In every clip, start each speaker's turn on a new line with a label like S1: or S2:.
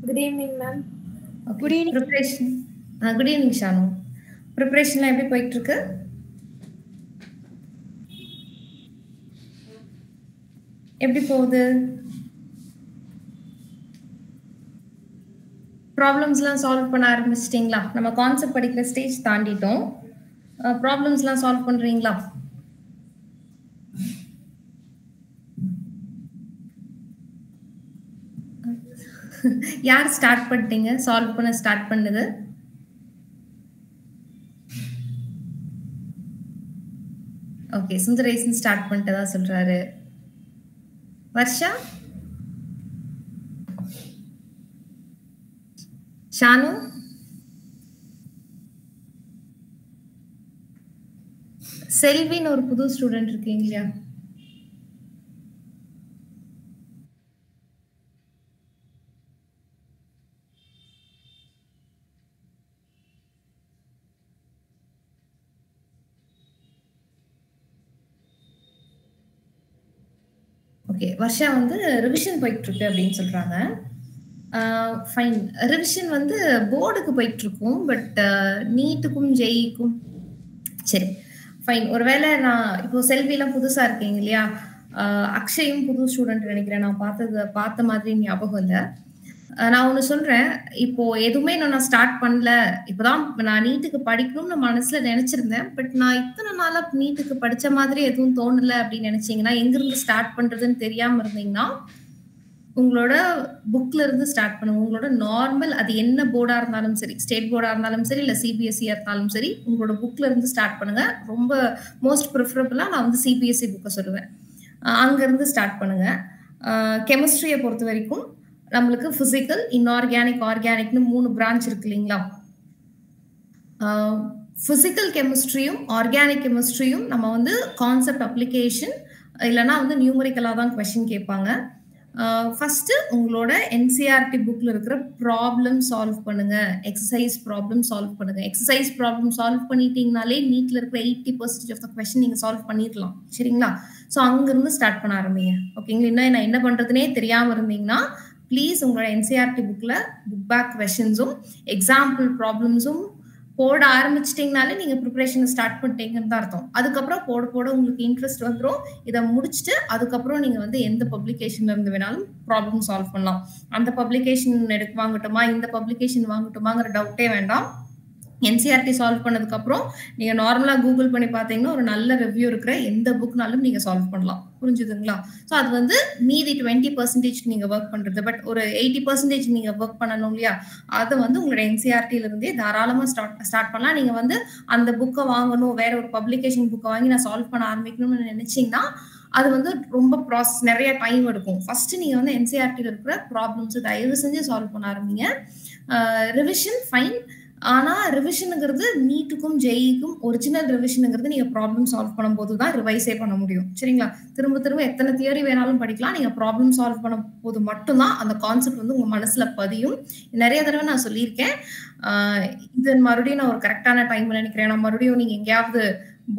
S1: Good evening, ma'am.
S2: Okay.
S3: Good evening.
S2: Preparation. Good evening, Shanu. Preparationலாம் எப்படி போயிட்டு இருக்கு? எப்படி போகுது? ப்ராப்ளம்ஸ்லாம் சால்வ் பண்ண ஆரம்பிச்சிட்டிங்களா? நம்ம கான்செப்ட் படிக்கிற ஸ்டேஜ் தாண்டிட்டோம். ப்ராப்ளம்ஸ்லாம் சால்வ் பண்றீங்களா? யார் ஸ்டார்ட் பண்ணிட்டீங்க? சால்வ் பண்ண ஸ்டார்ட் பண்ணது? ஓகே, சுந்தரேசன் ஸ்டார்ட் பண்ணிட்டதா சொல்றாரு. வர்ஷா, ஷானு, செல்வின்னு ஒரு புது ஸ்டூடெண்ட் இருக்கீங்க இல்லையா? ஓகே, வர்ஷா வந்து ரிவிஷன் போயிட்டு இருக்கு அப்படின்னு சொல்றாங்க. ஃபைன். ரிவிஷன் வந்து போர்டுக்கு போயிட்டு இருக்கும், பட் நீட்டுக்கும் ஜெயிக்கும். சரி, ஃபைன். ஒருவேளை நான் இப்போ செல்விலாம் புதுசா இருக்கீங்க இல்லையா? அக்ஷயும் புது ஸ்டூடெண்ட் நினைக்கிறேன். நான் பார்த்த மாதிரி ஞாபகம் இல்லை. நான் ஒண்ணு சொல்றேன். இப்போ எதுவுமே நான் ஸ்டார்ட் பண்ணல. இப்பதான் நான் நீட்டுக்கு படிக்கணும்னு மனசுல நினைச்சிருந்தேன். பட் நான் இத்தனை நாளா நீட்டுக்கு படிச்ச மாதிரி எதுவும் தோணல அப்படின்னு நினைச்சீங்கன்னா, எங்கிருந்து ஸ்டார்ட் பண்றதுன்னு தெரியாம இருந்தீங்கன்னா, உங்களோட புக்ல இருந்து ஸ்டார்ட் பண்ணுங்க. உங்களோட நார்மல், அது என்ன போர்டா இருந்தாலும் சரி, ஸ்டேட் போர்டா இருந்தாலும் சரி, இல்ல சிபிஎஸ்சியா இருந்தாலும் சரி, உங்களோட புக்ல இருந்து ஸ்டார்ட் பண்ணுங்க. ரொம்ப மோஸ்ட் ப்ரிஃபரபிளா நான் வந்து சிபிஎஸ்சி புக்கை சொல்லுவேன். அங்க இருந்து ஸ்டார்ட் பண்ணுங்க. கெமிஸ்ட்ரியை பொறுத்த வரைக்கும் நம்மளுக்கு பிசிக்கல், இன்ஆர்கானிக், ஆர்கானிக்னு 3 பிரான்ச் இருக்கு இல்லைங்களா? பிசிக்கல் கெமிஸ்ட்ரியும் ஆர்கானிக் கெமிஸ்ட்ரியும் நம்ம வந்து கான்செப்ட் அப்ளிகேஷன் இல்லைன்னா வந்து நியூமரிக்கலாக தான் கொஸ்டின் கேட்பாங்க. ஃபர்ஸ்ட் உங்களோட என்சிஆர்டி புக்ல இருக்கிற ப்ராப்ளம் சால்வ் பண்ணுங்க. எக்ஸசைஸ் ப்ராப்ளம் சால்வ் பண்ணுங்க. எக்ஸசைஸ் ப்ராப்ளம் சால்வ் பண்ணிட்டீங்கனாலே நீட்ல இருக்கிற 80% ஆஃப் த கொஸ்டின் நீங்க சால்வ் பண்ணிடலாம். சரிங்களா? ஸோ அங்கிருந்து ஸ்டார்ட் பண்ண ஆரம்பிங்க. ஓகேங்களா? இன்னும் நான் என்ன பண்றதுனே தெரியாம இருந்தீங்கன்னா ப்ளீஸ் உங்களோட என்சிஆர்டி புக்ல புக் பேக் கொஸ்டின்ஸும் எக்ஸாம்பிள் ப்ராப்ளம்ஸும் போட ஆரம்பிச்சிட்டிங்கனாலே நீங்க ப்ரிப்பரேஷனை ஸ்டார்ட் பண்ணிட்டீங்கன்னு தான் அர்த்தம். அதுக்கப்புறம் போட உங்களுக்கு இன்ட்ரெஸ்ட் வந்துடும். இதை முடிச்சுட்டு அதுக்கப்புறம் நீங்க வந்து எந்த பப்ளிகேஷன்ல இருந்து வேணாலும் ப்ராப்ளம் சால்வ் பண்ணலாம். அந்த பப்ளிகேஷன் வாங்கட்டுமா, இந்த பப்ளிகேஷன் வாங்கட்டுமாங்கிற டவுட்டே வேண்டாம். என்சிஆர்டி சால்வ் பண்ணதுக்கு அப்புறம் நீங்க நார்மலா கூகுள் பண்ணி பார்த்தீங்கன்னா ஒரு நல்ல ரிவ்யூ இருக்கிற எந்த புக்னாலும் நீங்க சால்வ் பண்ணலாம். புரிஞ்சுதுங்களா? ஸோ அது வந்து மீதி 20% நீங்க ஒர்க் பண்றது. பட் ஒரு 80% நீங்க ஒர்க் பண்ணணும் இல்லையா? அதை வந்து உங்களோட என்சிஆர்டில இருந்தே தாராளமா ஸ்டார்ட் பண்ணலாம். நீங்க வந்து அந்த புக்கை வாங்கணும், வேற ஒரு பப்ளிகேஷன் புக்கை வாங்கி நான் சால்வ் பண்ண ஆரம்பிக்கணும்னு நினைச்சீங்கன்னா அது வந்து ரொம்ப ப்ராசஸ், நிறைய டைம் எடுக்கும். ஃபர்ஸ்ட் நீங்க வந்து என்சிஆர்டில இருக்கிற ப்ராப்ளம்ஸ் தயவு செஞ்சு சால்வ் பண்ண ஆரம்பிங்க. Revision fine. ஆனா ரிவிஷனுங்கிறது நீட்டுக்கும் ஜெயிக்கும் ஒரிஜினல் ரிவிஷனுங்கிறது நீங்க ப்ராப்ளம் சால்வ் பண்ணும்போது தான் ரிவைஸே பண்ண முடியும். சரிங்களா? திரும்ப எத்தனை தியரி வேணாலும் படிக்கலாம். நீங்க ப்ராப்ளம் சால்வ் பண்ணும் போது மட்டும்தான் அந்த கான்செப்ட் வந்து உங்க மனசுல பதியும். நிறைய தடவை நான் சொல்லியிருக்கேன். இது மறுபடியும் நான் ஒரு கரெக்டான டைம் நினைக்கிறேன். நான் மறுபடியும் நீங்க எங்கேயாவது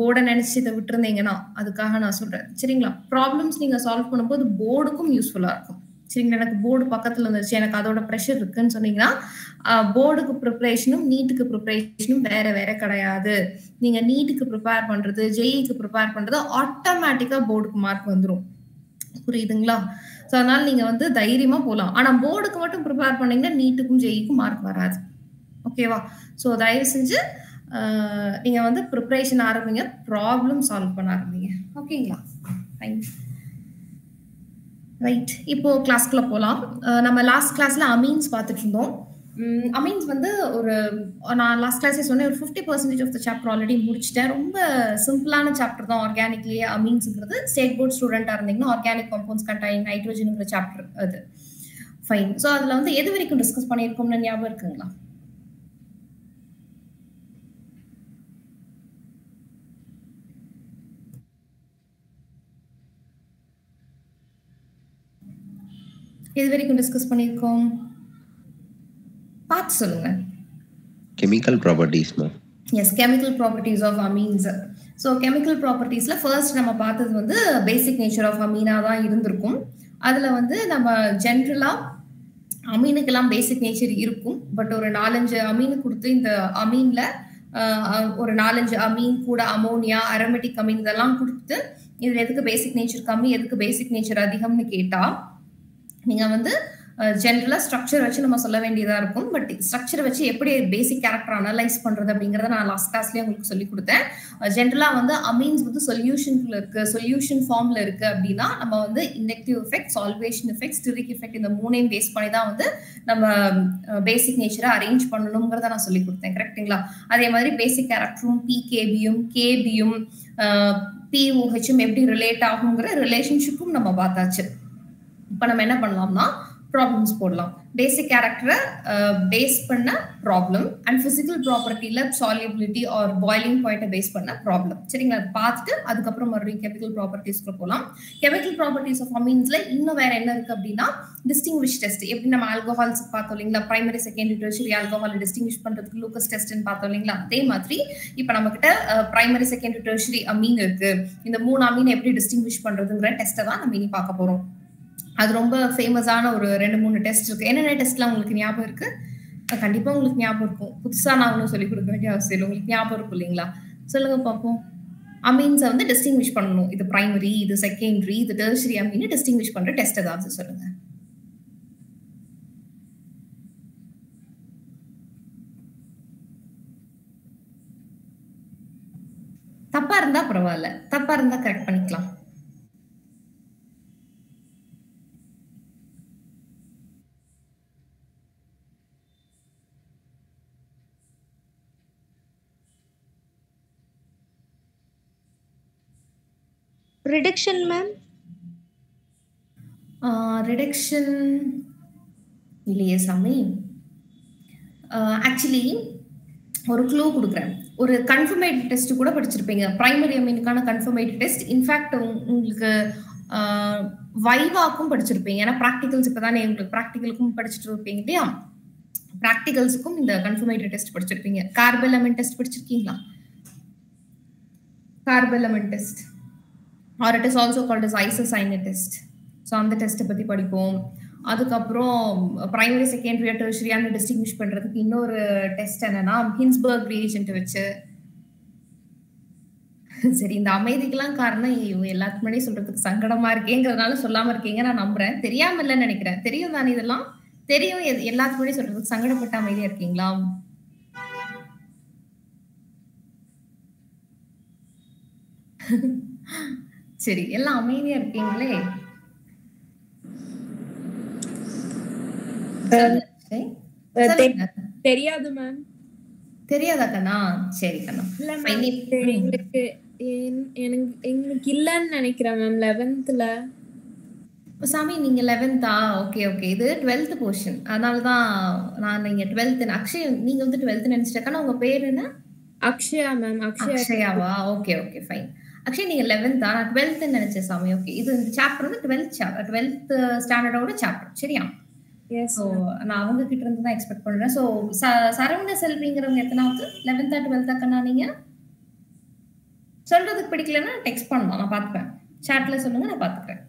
S2: போர்டை நினைச்சு இதை விட்டுருந்தீங்கன்னா அதுக்காக நான் சொல்றேன். சரிங்களா? ப்ராப்ளம்ஸ் நீங்க சால்வ் பண்ணும்போது போர்டுக்கும் யூஸ்ஃபுல்லா இருக்கும். சரிங்களா? எனக்கு போர்டு பக்கத்துல இருந்துச்சு, எனக்கு அதோட ப்ரெஷர் இருக்குன்னு சொன்னீங்கன்னா போர்டுக்கு ப்ரிப்பரேஷனும் நீட்டுக்கு ப்ரிப்பரேஷனும் வேற கிடையாது. நீங்க நீட்டுக்கு ப்ரிப்பேர் பண்றது, ஜெயிக்கு ப்ரிப்பேர் பண்றது ஆட்டோமேட்டிக்கா போர்டுக்கு மார்க் வந்துடும். புரியுதுங்களா? ஸோ அதனால நீங்க வந்து தைரியமா போகலாம். ஆனா போர்டுக்கு மட்டும் ப்ரிப்பேர் பண்ணீங்கன்னா நீட்டுக்கும் ஜெயிக்கும் மார்க் வராது. ஓகேவா? ஸோ தயவு செஞ்சு நீங்க வந்து ப்ரிப்பரேஷன் ஆரம்பிங்க, ப்ராப்ளம் சால்வ் பண்ண ஆரம்பிங்க. ஓகேங்களா? தேங்க்யூ. ரைட், இப்போ கிளாஸ்க்குள்ள போகலாம். நம்ம லாஸ்ட் கிளாஸ்ல அமீன்ஸ் பார்த்துட்டு இருந்தோம். அமீன்ஸ் வந்து நான் லாஸ்ட் கிளாஸே சொன்னேன், ஒரு 50% ஆஃப் த சாப்டர் ஆல்ரெடி முடிச்சிட்டேன். ரொம்ப சிம்பிளான சாப்டர் தான் ஆர்கானிக்லேயே அமீன்ஸுங்கிறது. ஸ்டேட் போர்ட் ஸ்டூடெண்ட்டாக இருந்தீங்கன்னா ஆர்கானிக் காம்பவுண்ட்ஸ் கண்டைன் நைட்ரோஜனுங்கிற சாப்டர் அது ஃபைன். ஸோ அதில் வந்து எது வரைக்கும் டிஸ்கஸ் பண்ணியிருக்கோம்னு ஞாபகம் இருக்குங்களா? எது வரைக்கும் டிஸ்கஸ் பண்ணியிருக்கோம்? பார்த்து சொல்லுங்க.
S4: Chemical properties.
S2: Yes, chemical properties of amines. So chemical ப்ராப்பர்ட்டிஸில் ஃபர்ஸ்ட் நம்ம பார்த்தது வந்து பேசிக் நேச்சர் ஆஃப் அமீனாக தான் இருந்திருக்கும். அதில் வந்து நம்ம ஜென்ரலாக அமீனுக்கெல்லாம் பேசிக் நேச்சர் இருக்கும். பட் ஒரு 4-5 அமீனு குடுத்து இந்த அமீன்ல ஒரு 4-5 அமீன் கூட அமோனியா, அரோமேட்டிக் அமீன் இதெல்லாம் குடுத்து இதுல எதுக்கு பேசிக் நேச்சர் கம்மி, எதுக்கு பேசிக் நேச்சர் அதிகம்னு கேட்டா, நீங்க வந்து ஜென்ரலா ஸ்ட்ரக்சர் வச்சு நம்ம சொல்ல வேண்டியதா இருக்கும். பட் ஸ்ட்ரக்சர் வச்சு எப்படி பேசிக் கேரக்டர் அனலைஸ் பண்றது அப்படிங்கறத நான் லாஸ்ட் கிளாஸ்லயே உங்களுக்கு சொல்லி கொடுத்தேன். ஜென்ரலா வந்து அமீன்ஸ் வந்து சொல்யூஷன்ல இருக்கு, சொல்யூஷன் ஃபார்ம்ல இருக்கு அப்படின்னா நம்ம வந்து inductive effect, salvation effect, steric effect இந்த மூணையும் பேஸ் பண்ணி தான் வந்து நம்ம பேசிக் நேச்சரை அரேஞ்ச் பண்ணணுங்கிறத நான் சொல்லி கொடுத்தேன். கரெக்ட்டுங்களா? அதே மாதிரி பேசிக் கேரக்டரும் பிகேபியும் கேபியும் பிஓஹெச்சும் எப்படி ரிலேட் ஆகுங்கிற ரிலேஷன்ஷிப்பும் நம்ம பார்த்தாச்சு. இப்ப நம்ம என்ன பண்ணலாம்னா ப்ராப்ளம்ஸ் போடலாம். பேசிக் கேரக்டரை பேஸ் பண்ண ப்ராப்ளம் அண்ட் பிசிக்கல் ப்ராப்பர்ட்டியில சால்யூபிலிட்டி ஆர் பாய்லிங் பாயிண்ட்டை பேஸ் பண்ண ப்ராப்ளம். சரிங்களா? அது பார்த்துட்டு அதுக்கப்புறம் மறுபடியும் கெமிக்கல் ப்ராப்பர்ட்டிஸ்க்கு போகலாம். கெமிக்கல் ப்ராப்பர்ட்டிஸ் ஆஃப் அமீன்ஸ்ல இன்னும் வேற என்ன இருக்கு அப்படின்னா டிஸ்டிங்விஷ் டெஸ்ட். எப்படி நம்ம ஆல்கஹால்ஸ் பார்த்தோம் இல்லைங்களா? Primary secondary tertiary alcohol distinguish பண்றதுக்கு லூக்கஸ் டெஸ்ட்னு பார்த்தோம் இல்லைங்களா? அதே மாதிரி இப்ப நம்ம கிட்ட பிரைமரி செகண்டரி டெர்ஷரி அமீன் இருக்கு. இந்த 3 அமீன் எப்படி டிஸ்டிங்விஷ் பண்றதுங்கிற டெஸ்ட்டை தான் நம்ம இனி பார்க்க போறோம். அது ரொம்ப ஃபேமஸான ஒரு 2-3 டெஸ்ட் இருக்கு. என்னென்ன டெஸ்ட்லாம் உங்களுக்கு ஞாபகம் இருக்கு? கண்டிப்பா உங்களுக்கு ஞாபகம் இருக்கும். புதுசா நான் ஒன்றும் சொல்லிக் கொடுக்க வேண்டிய அவசியம் இல்லை. உங்களுக்கு ஞாபகம் இருக்கும் இல்லைங்களா? சொல்லுங்க பார்ப்போம். அமீன்ஸை வந்து டிஸ்டிங்விஷ் பண்ணணும். இது பிரைமரி, இது செகண்டரி, இது டெர்ஷரி அமீன் டிஸ்டிங்விஷ் பண்ற டெஸ்ட் ஏதாவது சொல்லுங்க. தப்பா இருந்தா பரவாயில்ல, தப்பா இருந்தா கரெக்ட் பண்ணிக்கலாம்.
S1: Reduction, ma'am.
S2: Reduction இல்லையே சாமி. ஆக்சுவலி ஒரு க்ளூ கொடுக்குறேன். ஒரு கன்ஃபர்மேட்டரி டெஸ்ட் கூட படிச்சிருப்பீங்க. பிரைமரி அமீனுக்கான கன்ஃபர்மேட்டரி டெஸ்ட். இன்ஃபேக்ட் உங்களுக்கு வைவாக்கும் படிச்சிருப்பீங்க. ஏன்னா ப்ராக்டிகல்ஸ் இப்பதானே உங்களுக்கு ப்ராக்டிகலுக்கும் படிச்சுட்டு இருப்பீங்க இல்லையா? ப்ராக்டிகல்ஸுக்கும் இந்த கன்ஃபர்மேட்டரி டெஸ்ட் படிச்சிருப்பீங்க. கார்பெலமெண்ட் டெஸ்ட் படிச்சிருக்கீங்களா? Carbylamine test or it is also called as isocyanate test. So அந்த டெஸ்ட்டை பற்றி படிப்போம். அதுக்கப்புறம் பிரைமரி செகண்டரி டெர்ஷரியான டிஸ்டிங்விஷ் பண்ணுறதுக்கு இன்னொரு டெஸ்ட் என்னன்னா ஹின்ஸ்பர்க் ரியேஜென்ட் வச்சு. சரி, இந்த அமைதிக்கெல்லாம் காரணம் எல்லாத்துக்கு முன்னாடியே சொல்றதுக்கு சங்கடமா இருக்கேங்கிறதுனால சொல்லாம இருக்கீங்க நான் நம்புறேன். தெரியாம இல்லைன்னு நினைக்கிறேன். தெரியும் தானே? இதெல்லாம் தெரியும். எல்லாத்துக்கு முன்னாடியே சொல்றதுக்கு சங்கடப்பட்ட அமைதியா இருக்கீங்களா? சரி, எல்லாம் அமைதியா இருக்கீங்களே.
S1: தெரியாது மேம்.
S2: தெரியாதா கண்ணா? சரி கண்ணா.
S1: எங்களுக்கு இல்லன்னு நினைக்கிறேன் மேம். 11th
S2: சாமி நீங்க 11th? Okay okay. இது 12th போர்ஷன். அதனாலதான் நான் நீங்க 12th. அக்ஷய் நீங்க வந்து 12th நினைச்சிட்டேன். உங்க பேர் என்ன?
S1: அக்ஷயா மேம்.
S2: அக்ஷயாவா? Okay okay fine. ஆக்சுவலி நீங்க 11th நான் 12th நினைச்சேன் சாமி. ஓகே, இது இந்த சாப்டர் வந்து 12th ஸ்டாண்டர்டோட சாப்டர். சரியா? ஸோ நான் அவங்க கிட்ட இருந்து தான் எக்ஸ்பெக்ட் பண்றேன். ஸோ சரவண செல்விங்கிறவங்க எத்தனாவது? 11th 12th கண்ணா? நீங்க சொல்றதுக்கு பிடிக்கலன்னா டெக்ஸ்ட் பண்ணலாம், நான் பார்த்துப்பேன். சாட்ல சொல்லுங்க, நான் பார்த்துக்கிறேன்.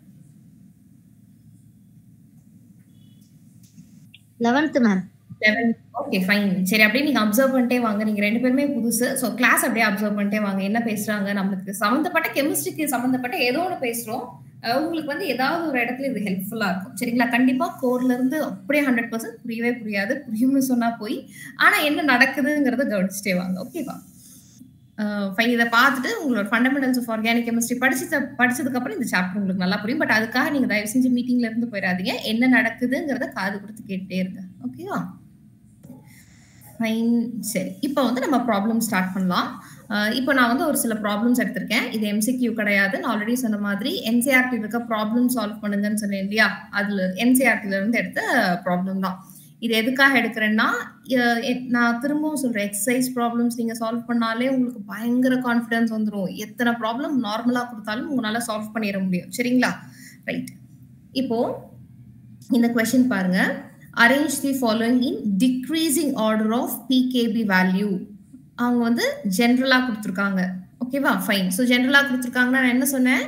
S1: 11th ma'am.
S2: 11th. Okay fine. சரி, அப்படியே நீங்க அப்சர்வ் பண்ணிட்டே வாங்க. நீங்க 2 பேருமே புதுசு. ஸோ கிளாஸ் அப்படியே அப்சர்வ் பண்ணிட்டே வாங்க. என்ன பேசுறாங்க, நம்மளுக்கு சம்மந்தப்பட்ட கெமிஸ்ட்ரிக்கு சம்மந்தப்பட்ட ஏதோ ஒன்று பேசுறோம். உங்களுக்கு வந்து ஏதாவது ஒரு இடத்துல இது ஹெல்ப்ஃபுல்லா இருக்கும். சரிங்களா? கண்டிப்பா கோர்ல இருந்து அப்படியே 100% புரியவே புரியாது. புரியும்னு சொன்னா போய், ஆனா என்ன நடக்குதுங்கிறத கவனிச்சுட்டே வாங்க. ஓகேவா? ஃபைன். இதை பார்த்துட்டு உங்களோட ஃபண்டமெண்டல்ஸ் ஆஃப் ஆர்கானிக் கெமிஸ்ட்ரி படிச்சதுக்கு அப்புறம் இந்த சாப்டர் உங்களுக்கு நல்லா புரியும். பட் அதுக்காக நீங்க தயவு செஞ்சு மீட்டிங்ல இருந்து போயிடாதீங்க. என்ன நடக்குதுங்கிறத காது கொடுத்து கேட்டுட்டே இருங்க. ஓகேவா? ஃபைன். சரி, இப்போ வந்து நம்ம ப்ராப்ளம் ஸ்டார்ட் பண்ணலாம். இப்போ நான் வந்து ஒரு சில ப்ராப்ளம்ஸ் எடுத்திருக்கேன். இது எம்சிக்யூ கிடையாது. நான் ஆல்ரெடி சொன்ன மாதிரி என்சிஆர்டி இருக்க ப்ராப்ளம் சால்வ் பண்ணுங்கன்னு சொன்னேன் இல்லையா? அதுல என்சிஆர்டில இருந்து எடுத்த ப்ராப்ளம் தான். இது எதுக்காக எடுக்கிறேன்னா, நான் திரும்பவும் சொல்றேன், எக்ஸசைஸ் ப்ராப்ளம்ஸ் நீங்க சால்வ் பண்ணாலே உங்களுக்கு பயங்கர கான்ஃபிடன்ஸ் வந்துடும். எத்தனை ப்ராப்ளம் நார்மலா கொடுத்தாலும் உங்களால சால்வ் பண்ணிட முடியும். சரிங்களா? ரைட். இப்போ இந்த கொஸ்டின் பாருங்க. Arrange the following in decreasing order of pKb value. அவங்க வந்து ஜென்ரலா கொடுத்துருக்காங்க. ஓகேவா? ஃபைன். ஸோ ஜென்ரலா கொடுத்துருக்காங்கன்னா நான் என்ன சொன்னேன்?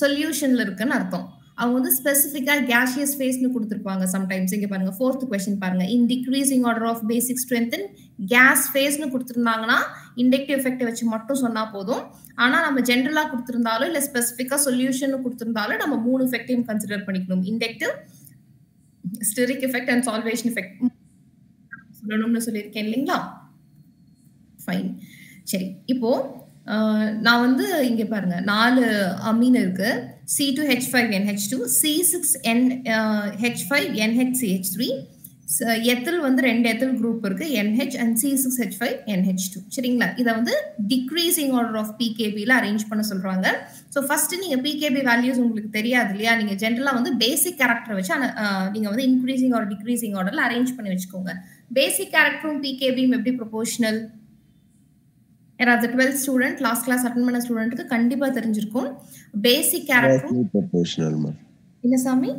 S2: சொல்யூஷன்ல இருக்குன்னு அர்த்தம். அவங்க வந்து ஸ்பெசிஃபிக்கா கேஷியஸ் ஃபேஸ்னு கொடுத்துருப்பாங்க சம்டைம்ஸ். இங்க பாருங்க 4th கொஸ்டின் பாருங்க. In decreasing order of basic strength in gas ஃபேஸ்னு கொடுத்துருந்தாங்கன்னா இண்டக்டிவ் எஃபெக்ட் வச்சு மட்டும் சொன்னா போதும். ஆனா நம்ம ஜென்ரலா கொடுத்திருந்தாலும் இல்ல ஸ்பெசிஃபிக்கா சொல்யூஷன் கொடுத்திருந்தாலும் நம்ம 3 எஃபெக்டையும் கன்சிடர் பண்ணிக்கணும். Inductive, steric effect and salvation effect சொல்லணும்னு சொல்லியிருக்கேன் இல்லைங்களா? ஃபைன். சரி, இப்போ நான் வந்து இங்க பாருங்க 4 அமீன் இருக்கு. C2H5NH2, C6NH5NHCH3, எத்தில் வந்து 2 எத்தில் குரூப் இருக்கு NH and C6H5NH2. சரிங்களா? இத வந்து டிக்ரீசிங் ஆர்டர் ஆஃப் PKB ல அரேஞ்ச் பண்ண சொல்றாங்க. சோ ஃபர்ஸ்ட் நீங்க PKB வேல்யூஸ் உங்களுக்கு தெரியாது இல்லையா? நீங்க ஜெனரலா வந்து பேசிக் கேரக்டர் வச்சு நீங்க வந்து இன்க்ரீசிங் ஆர் டிக்ரீசிங் ஆர்டர்ல அரேஞ்ச் பண்ணி வச்சுக்கோங்க. பேசிக் கேரக்டரும் PKBயும் எப்படி ப்ரொபோர்ஷனல்? யாராவது 12th student last class attend பண்ண ஸ்டூடெண்ட்க்கு கண்டிப்பா தெரிஞ்சிருக்கும். பேசிக் கேரக்டர்
S4: proportional ma.
S2: என்ன சாமி?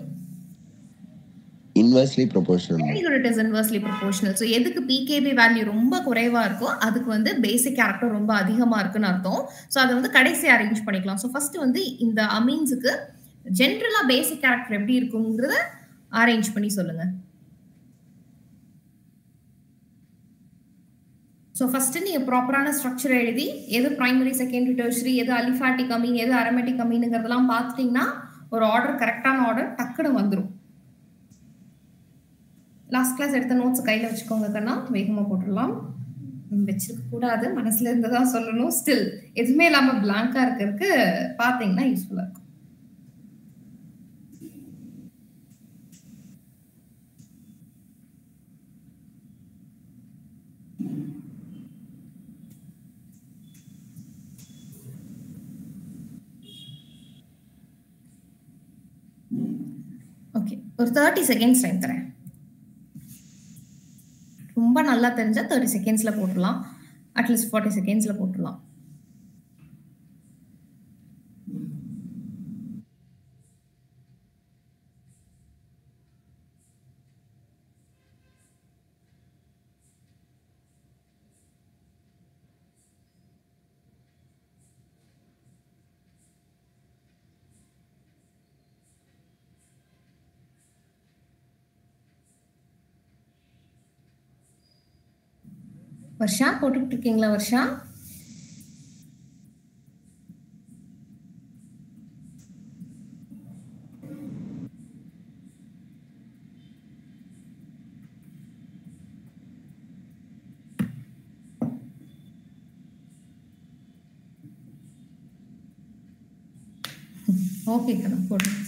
S4: Inversely proportional.
S2: Very good, it is inversely proportional. So எதுக்கு PKB வேல்யூ ரொம்ப குறைவா இருக்கோ அதுக்கு வந்து பேசிக் கேரக்டர் ரொம்ப அதிகமா இருக்குன்னு அர்த்தம். சோ அதை வந்து கடைசி அரேஞ்ச் பண்ணிக்கலாம். சோ ஃபர்ஸ்ட் வந்து இந்த அமீன்ஸ்க்கு ஜெனரலா பேசிக் கேரக்டர் எப்படி இருக்கும்ங்கறத அரேஞ்ச் பண்ணி சொல்லுங்க. So first நீங்க ப்ராப்பரான ஸ்ட்ரக்சர் எழுதி எது பிரைமரி, செகண்டரி, டெர்ஷரி, எது அலிஃபாட்டிக் அமீன், எது அரோமேட்டிக் அமீன்ங்கறதெல்லாம் பார்த்துட்டீங்கன்னா ஒரு ஆர்டர் கரெக்டான ஆர்டர் டக்குன்னு வந்துரும். லாஸ்ட் கிளாஸ் எடுத்த நோட்ஸ் கையில வச்சுக்கோங்க கண்ணா, வேகமா போட்டுடலாம். வச்சிருக்க கூடாது, மனசுல இருந்து தான் சொல்லணும். ஸ்டில் எதுவுமே இல்லாம பிளாங்கா இருக்கிறதுக்கு பாத்தீங்கன்னா யூஸ்ஃபுல்லா இருக்கும். ஓகே, ஒரு 30 செகண்ட்ஸ் டைம் தரேன். ரொம்ப நல்லா தெரிஞ்சா 30 செகண்ட்ஸ்ல போட்டுடலாம். அட்லீஸ்ட் 40 செகண்ட்ஸ்ல போட்டுடலாம். வர்ஷா போட்டுக்கிட்டு இருக்கீங்களா? வர்ஷா ஓகே கண்ணா போடுங்க.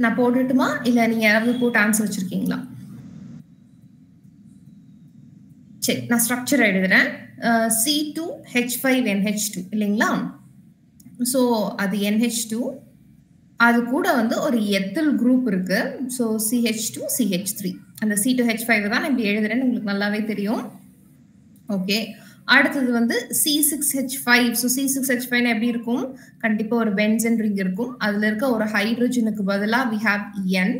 S2: நான் போட்டுட்டுமா இல்ல நீங்க யாராவது போட்டு ஆன்சர் வச்சிருக்கீங்களா? சரி, நான் ஸ்ட்ரக்சர் எழுதுறேன். C2H5NH2 இல்லைங்களா? ஸோ அது NH2, அது கூட வந்து ஒரு எத்தில் குரூப் இருக்கு. So CH2CH3. அந்த C2H5 தான் நான் இப்படி எழுதுறேன்னு உங்களுக்கு நல்லாவே தெரியும். ஓகே, அடுத்தது வந்து C6H5. ஸோ C6H5 எப்படி இருக்கும்? கண்டிப்பா ஒரு பென்சன் ரிங் இருக்கும். அதுல இருக்க ஒரு ஹைட்ரோஜனுக்கு பதிலா we have N.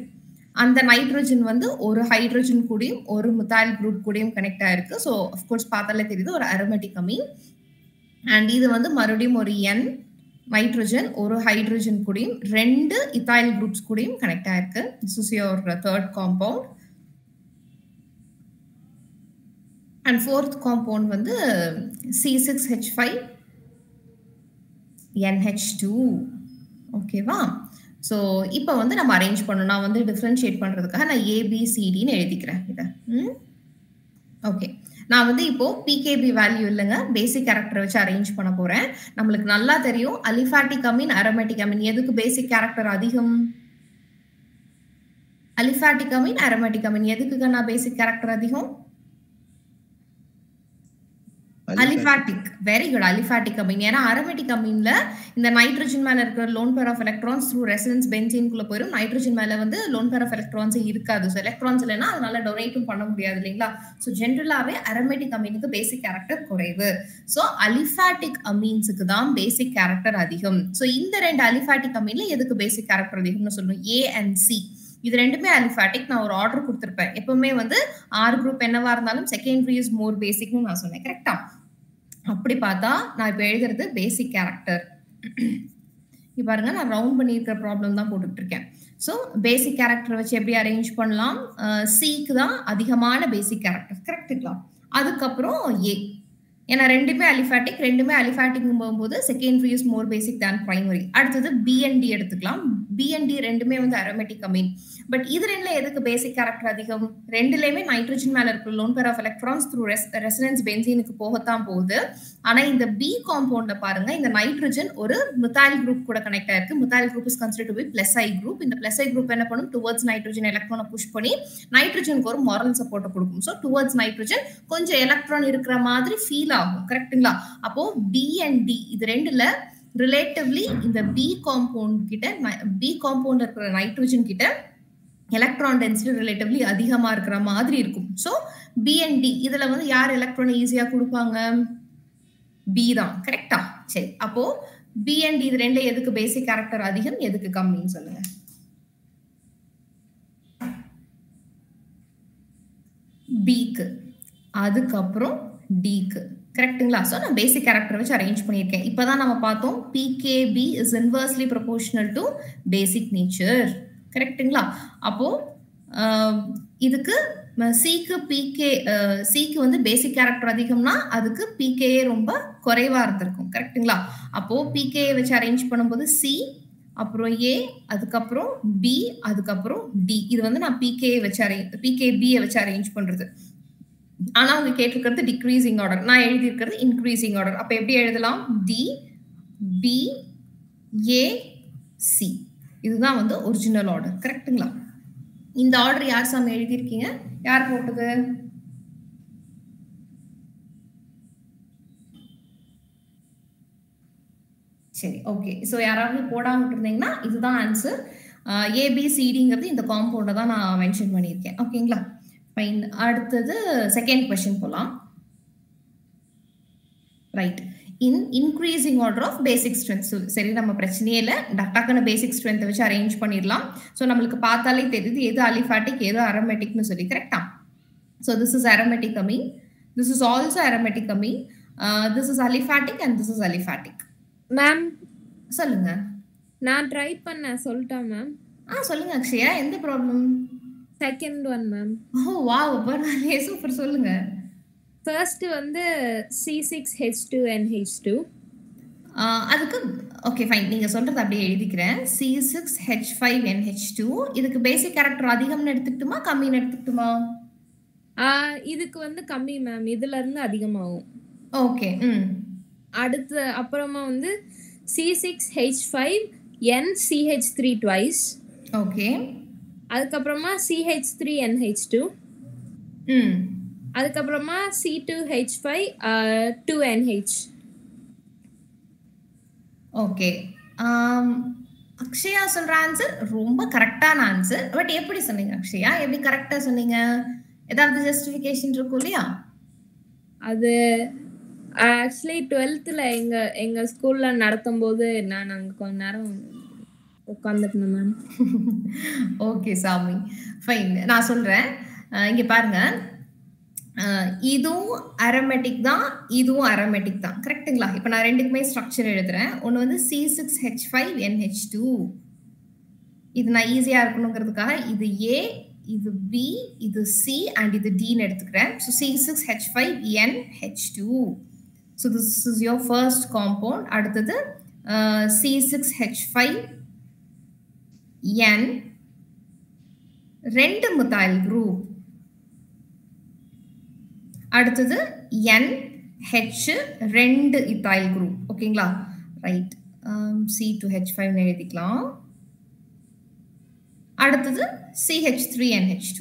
S2: அந்த நைட்ரோஜன் வந்து ஒரு ஹைட்ரோஜன் கூடயும் ஒரு மிథைல் குரூப் கூடயும் கனெக்ட் ஆயிருக்கு. ஸோ அஃப்கோர்ஸ் பார்த்தாலே தெரியுது ஒரு அரோமேட்டிக் அமீன். அண்ட் இது வந்து மறுபடியும் ஒரு N நைட்ரோஜன் ஒரு ஹைட்ரோஜன் கூடயும் 2 இథைல் குரூப்ஸ் கூடயும் கனெக்ட் ஆயிருக்கு. This is your third compound. And 4th compound வந்து C6H5NH2. ஓகேவா? ஸோ இப்போ வந்து நம்ம அரேஞ்ச் பண்ணணும். நான் வந்து டிஃப்ரென்ஷியேட் பண்றதுக்காக நான் ABCDன்னு எழுதிக்கிறேன் இதை. ஓகே, நான் வந்து இப்போ PKB வேல்யூ இல்லைங்க, பேசிக் கேரக்டர் வச்சு அரேஞ்ச் பண்ண போறேன். நம்மளுக்கு நல்லா தெரியும் அலிஃபாட்டிக் அமீன், அரோமேட்டிக் அமீன் எதுக்கு பேசிக் கேரக்டர் அதிகம்? அலிஃபாட்டிக் அமீன், அரோமேட்டிக் அமீன் எதுக்கு நான் பேசிக் கேரக்டர் அதிகம்? Aliphatic aliphatic. Very good. Aliphatic amine. ஏன்னா அரோமேட்டிக் அமீன்ல இந்த நைட்ரஜன் மேல இருக்கிற lone pair of electrons through resonance பென்சீனுக்குள்ள போயிடும். நைட்ரஜன் மேல வந்து லோன் பேர் ஆஃப் எலக்ட்ரான்ஸ் இருக்காது. ஸோ எலக்ட்ரான்ஸ் இல்லைன்னா அதனால டொனேட்டும் பண்ண முடியாது இல்லைங்களா? ஸோ ஜென்ரலாவே அரோமேட்டிக் அமீனுக்கு பேசிக் கேரக்டர் குறைவு. ஸோ அலிஃபாட்டிக் அமீன்ஸுக்கு தான் பேசிக் கேரக்டர் அதிகம். ஸோ இந்த ரெண்டு அலிஃபாட்டிக் அமீன்ல எதுக்கு பேசிக் கேரக்டர் அதிகம்னு சொல்லணும்? ஏ அண்ட் சி இது ரெண்டுமே அலிஃபாட்டிக். நான் ஒரு ஆர்டர் கொடுத்துருப்பேன். எப்பவுமே வந்து ஆர் குரூப் என்னவா இருந்தாலும் செகண்டரி இஸ் மோர் பேசிக்னு நான் சொன்னேன். கரெக்டா? அப்படி பார்த்தா நான் இப்ப எழுதுறது பேசிக் கேரக்டர். இப்ப பாருங்க, நான் ரவுண்ட் பண்ணியிருக்கிற ப்ராப்ளம் தான் போட்டுட்டு இருக்கேன். ஸோ பேசிக் கேரக்டர் வச்சு எப்படி அரேஞ்ச் பண்ணலாம்? சிக்கு தான் அதிகமான பேசிக் கேரக்டர். கரெக்டுங்களா? அதுக்கப்புறம் ஏ. ஏன்னா ரெண்டுமே அலிஃபாட்டிக் போகும்போது secondary is more basic than primary. அடுத்தது பி அண்ட் டி எடுத்துக்கலாம். பி அண்ட் டி ரெண்டுமே வந்து அரோமேட்டிக் அமீன். பட் இது ரெண்டுல எதுக்கு பேசிக் கேரக்டர் அதிகம்? ரெண்டுலயுமே நைட்ரஜன் மேல இருக்கிற lone pair of electrons through resonance பென்சீனுக்கு போகத்தான் போகுது. ஆனா இந்த பி காம்பவுண்ட்ல பாருங்க, இந்த நைட்ரஜன் ஒரு மிథைல் குரூப் கூட கனெக்ட் ஆயிருக்கு. Methyl group is considered to be plus I group. இந்த பிளஸ் ஐ குரூப் என்ன பண்ணும்? டுவர்ட்ஸ் நைட்ரஜன் எலக்ட்ரானை புஷ் பண்ணி நைட்ரஜனுக்கு ஒரு மாரல் சப்போர்ட் கொடுக்கும். ஸோ டுவர்ட்ஸ் நைட்ரஜன் கொஞ்சம் எலக்ட்ரான் இருக்கிற மாதிரி ஃபீல் ஆகும். கரெக்டுங்களா? அப்போ பி அண்ட் டி இது ரெண்டுல ரிலேட்டிவ்லி இந்த பி காம்பவுண்ட் இருக்கிற நைட்ரஜன் கிட்ட எலக்ட்ரான் டென்சிட்டி ரிலேட்டிவ்லி அதிகமா இருக்கிற மாதிரி இருக்கும். ஸோ பி அண்ட் டி இதுல வந்து யார் எலக்ட்ரான் ஈஸியா கொடுப்பாங்க? பி தான். கரெக்டா? சரி, அப்போ பி அண்ட் டி இது ரெண்டு எதுக்கு பேசிக் கேரக்டர் அதிகம், எதுக்கு கம்மின்னு சொல்லுங்க. பிக்கு, அதுக்கப்புறம் டிக்கு. கரெக்ட்டுங்களா? ஸோ நான் பேசிக் கேரக்டர் வச்சு அரேஞ்ச் பண்ணியிருக்கேன். இப்போதான் நம்ம பார்த்தோம் pKb is inversely proportional to basic nature. கரெக்ட்டுங்களா? அப்போ இதுக்கு சிக்கு வந்து பேசிக் கேரக்டர் அதிகம்னா அதுக்கு பிகேஏ ரொம்ப குறைவா இருந்திருக்கும். கரெக்ட்டுங்களா? அப்போ பிகேஏ வச்சு அரேஞ்ச் பண்ணும்போது சி, அப்புறம் ஏ, அதுக்கப்புறம் பி, அதுக்கப்புறம் டி. இது வந்து நான் பிகேபியை வச்சு அரேஞ்ச் பண்றது. ஆனா அவங்க கேட்டிருக்கிறது டிக்ரீசிங் ஆர்டர், நான் எழுதியிருக்கிறது இன்க்ரீசிங் ஆர்டர். அப்ப எப்படி எழுதலாம்? D B A C. இதுதான் வந்து ஒரிஜினல் ஆர்டர். கரெக்ட்டுங்களா? இந்த ஆர்டர் யார் சாமி எழுதியிருக்கீங்க? யார் போட்டது? சரி, ஓகே. ஸோ யாராவது போடாம இருந்தீங்கன்னா இதுதான் ஆன்சர். ஏபிசிடிங்கிறது இந்த காம்பவுண்டை தான் நான் மென்ஷன் பண்ணியிருக்கேன். ஓகேங்களா? ஃபைன். அடுத்தது செகண்ட் கொஸ்டின் போலாம். Right. Increasing order of basic strength. சரி, நம்ம பிரச்சனையே இல்லை, டக்குன்னு பேசிக் ஸ்ட்ரென்த்தை வச்சு அரேஞ்ச் பண்ணிடலாம். ஸோ நம்மளுக்கு பார்த்தாலே தெரியுது எது அலிஃபாட்டிக் எது அரோமேட்டிக்னு சொல்லி. கரெக்டா? So this is aromatic amine, this is also aromatic amine, this is aliphatic and this is aliphatic.
S1: Ma'am
S2: சொல்லுங்க.
S1: நான் ட்ரை பண்ண சொல்லட்டா மேம்?
S2: சொல்லுங்க அக்ஷயா, எந்த problem?
S1: Second one ma'am.
S2: Oh wow, பரவாயில்லையே, சூப்பர். சொல்லுங்க.
S1: ஃபர்ஸ்ட் வந்து C6H2NH2.
S2: அதுக்கு ஓகே ஃபைன், நீங்க சொல்றது அப்படியே எழுதிக்கிறேன். C6H5NH2. இதுக்கு பேசிக் கேரக்டர் அதிகம்னு எடுத்துக்கிட்டுமா கம்மின்னு எடுத்துக்கிட்டுமா?
S1: இதுக்கு வந்து கம்மி மேம், இதுல இருந்து அதிகமாகும்.
S2: ஓகே.
S1: அடுத்து அப்புறமா வந்து C6H5NCH3 twice.
S2: ஓகே.
S1: அதுக்கப்புறமா CH3NH2. அதுக்கப்புறமா C2H5 2NH.
S2: ஓகே. அக்ஷயா சொல்ற ஆன்சர் ரொம்ப கரெக்டான ஆன்சர். பட் எப்படி சொன்னீங்க அக்ஷயா? எப்படி கரெக்டா சொன்னீங்க? ஏதாவது ஜஸ்டிஃபிகேஷன் இருக்கும் இல்லையா?
S1: அது ஆக்சுவலி 12th எங்க ஸ்கூல்ல நடத்தும் போது நான் அங்க கொஞ்ச நேரம் உட்கார்ந்துட்டேன் மேம்.
S2: ஓகே சாமி, ஃபைன். நான் சொல்றேன், இங்க பாருங்க, இதுவும் அரோமேட்டிக் தான், இதுவும் அரோமேட்டிக் தான். கரெக்ட்டுங்களா? இப்போ நான் ரெண்டுக்குமே ஸ்ட்ரக்சர் எழுதுறேன். ஒன்று வந்து C6H5NH2. இது நான் ஈஸியா இருக்கணுங்கிறதுக்காக இது ஏ, இது பி, இது சி அண்ட் இது டின்னு எடுத்துக்கிறேன். So C6H5NH2. So this is your first compound. அடுத்தது C6H5N, ரெண்டு மிథைல் குரூப். அடுத்தது NH, ரெண்டு இథைல் குரூப். ஓகேங்களா? ரைட். C2H5 எழுதிக்கலாம். அடுத்தது CH3NH2.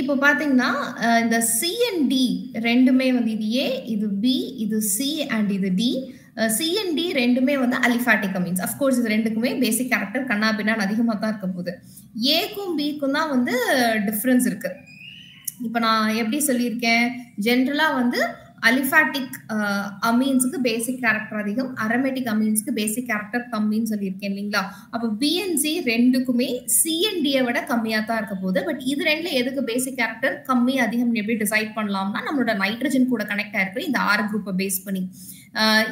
S2: இப்போ பார்த்தீங்கன்னா, இந்த சி அண்ட் டி 2மே வந்து இது ஏ, இது பி, இது சி அண்ட் இது டி. சி அண்ட் டி 2மே வந்து அலிஃபாட்டிக் அமீன்ஸ். ஆஃப் கோர்ஸ் இது 2க்குமே பேசிக் கேரக்டர் கன்னா பின்னான்னு அதிகமா தான் இருக்க போகுது. ஏக்கும் பிக்கும் தான் வந்து டிஃபரன்ஸ் இருக்கு. இப்ப நான் எப்படி சொல்லியிருக்கேன்? ஜெனரலா வந்து அலிஃபாட்டிக் அமீன்ஸ்க்கு பேசிக் கேரக்டர் அதிகம், அரோமேட்டிக் அமீன்ஸ்க்கு பேசிக் கேரக்டர் கம்மின்னு சொல்லியிருக்கேன் இல்லைங்களா? அப்ப பி அண்ட் சி 2க்குமே சி அண்ட் டியை விட கம்மியா தான் இருக்க போகுது. பட் இது 2ல எதுக்கு பேசிக் கேரக்டர் கம்மி அதிகம் எப்படி டிசைட் பண்ணலாம்னா, நம்மளோட நைட்ரஜன் கூட கனெக்ட் ஆயிருக்கு இந்த ஆர் குரூப்பை பேஸ் பண்ணி.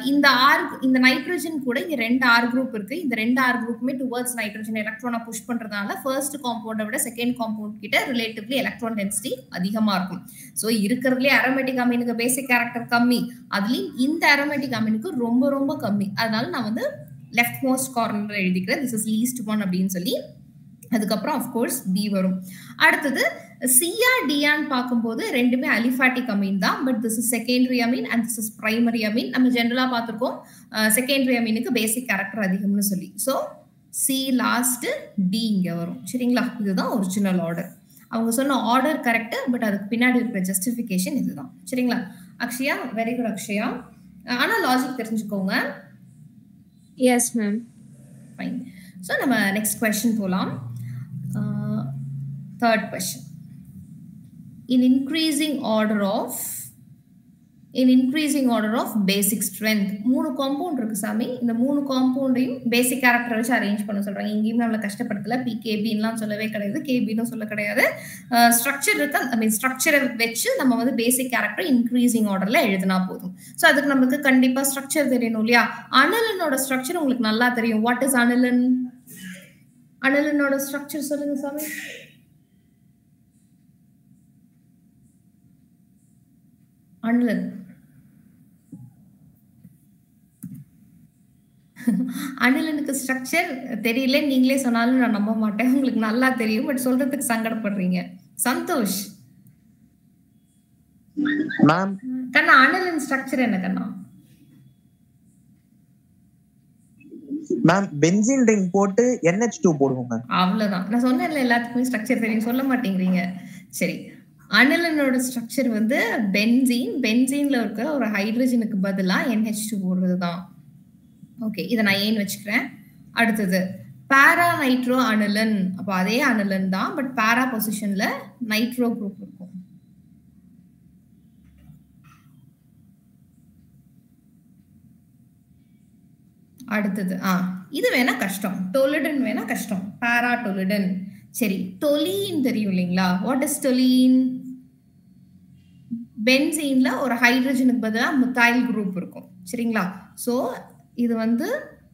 S2: இந்த நைட்ரஜன் கூட இங்க 2 ஆர் குரூப் இருக்கு. இந்த 2 ஆர் குரூப்புமே டுவர்ட்ஸ் நைட்ரஜன் எலக்ட்ரானை புஷ் பண்றதுனால ஃபர்ஸ்ட் காம்பவுண்டை விட செகண்ட் காம்பவுண்ட் கிட்ட ரிலேட்டிவ்லி எலக்ட்ரான் டென்சிட்டி அதிகமா இருக்கும். ஸோ இருக்கிறதுலே அரோமேட்டிக் அமீனுக்கு பேசிக் கேரக்டர் கம்மி, அதுலயும் இந்த அரோமேட்டிக் அமீனுக்கு ரொம்ப ரொம்ப கம்மி. அதனால நான் வந்து லெஃப்ட் மோஸ்ட் கார்னர் எழுதிக்கிறேன், திஸ் இஸ் லீஸ்ட் ஒன் அப்படின்னு சொல்லி. அதுக்கப்புறம் அஃப்கோர்ஸ் பி வரும். அடுத்தது சியா டியான்னு பார்க்கும்போது 2மே அலிஃபாட்டிக் அமீன் தான். But this is secondary amine and this is primary amine. நம்ம ஜெனரலா பார்த்துருக்கோம் செகண்டரி அமீனுக்கு பேசிக் கேரக்டர் அதிகம்னு சொல்லி. ஸோ சி லாஸ்ட், டி இங்க வரும். சரிங்களா? இதுதான் ஒரிஜினல் ஆர்டர். அவங்க சொன்ன ஆர்டர் கரெக்ட், பட் அதுக்கு பின்னாடி இருக்கிற ஜஸ்டிஃபிகேஷன் இதுதான். சரிங்களா? Akshaya, very good Akshaya. ஆனா லாஜிக் தெரிஞ்சுக்கோங்க.
S1: Yes ma'am.
S2: ஃபைன். ஸோ நம்ம நெக்ஸ்ட் கொஸ்டின் போகலாம். Third question. In increasing order of basic strength, 3 compound இருக்கு சாமி. இந்த 3 காம்பவுண்டையும் பேசிக் கேரக்டர் வச்சு அரேஞ்ச் பண்ண சொல்றாங்க. எங்கேயும் நம்மள கஷ்டப்படுத்தல, பிகேபின்லாம் சொல்லவே கிடையாது, கேபின்னு சொல்ல கிடையாது. ஸ்ட்ரக்சர் இருக்கு, ஐ மீன் ஸ்ட்ரக்சரை வச்சு நம்ம வந்து பேசிக் கேரக்டர் இன்க்ரீசிங் ஆர்டர்ல எழுதினா போதும். ஸோ அதுக்கு நமக்கு கண்டிப்பா ஸ்ட்ரக்சர் தெரியணும் இல்லையா? அனிலனோட ஸ்ட்ரக்சர் உங்களுக்கு நல்லா தெரியும். What is aniline? அனிலனோட ஸ்ட்ரக்சர் சொல்லுங்க சாமி. அனிலன் அனிலனுக்கு ஸ்ட்ரக்சர் தெரியல, நீங்களே சொன்னாலும் நான் நம்ப மாட்டேன். உங்களுக்கு நல்லா தெரியும், பட் சொல்றதுக்கு சங்கடப்படுறீங்க. சந்தோஷ்
S3: மேம்,
S2: கண்ணா அனிலன் ஸ்ட்ரக்சர் என்ன கண்ணா?
S3: மேம் பென்சீன் ரிங் போட்டு NH2 போடுவோம் மேம்.
S2: அவ்வளவுதான். நான் சொன்னேன்ல எல்லாத்துக்குமே ஸ்ட்ரக்சர் தெரியும், சொல்ல மாட்டேங்கிறீங்க. சரி, அனிலனோட ஸ்ட்ரக்சர் வந்து பென்சீன்ல இருக்க ஒரு ஹைட்ரஜனுக்கு பதிலா NH2 போடுறது தான். ஓகே, இதை நான் ஏன்னு வச்சுக்கிறேன். அடுத்தது பாரா நைட்ரோ அனிலன். அப்போ அதே அனிலன் தான், பட் பாரா பொசிஷன்ல நைட்ரோ குரூப் இருக்கும். அடுத்தது இது வேணா கஷ்டம், டொலிடன் வேணா கஷ்டம், பாரா டொலிடன். சரி, டொலீன் தெரியும் இல்லைங்களா? What is டொலீன்? பென்சீன்ல ஒரு ஹைட்ரஜனுக்கு பதிலா மித்தைல் குரூப் இருக்கும். சரிங்களா? ஸோ இது வந்து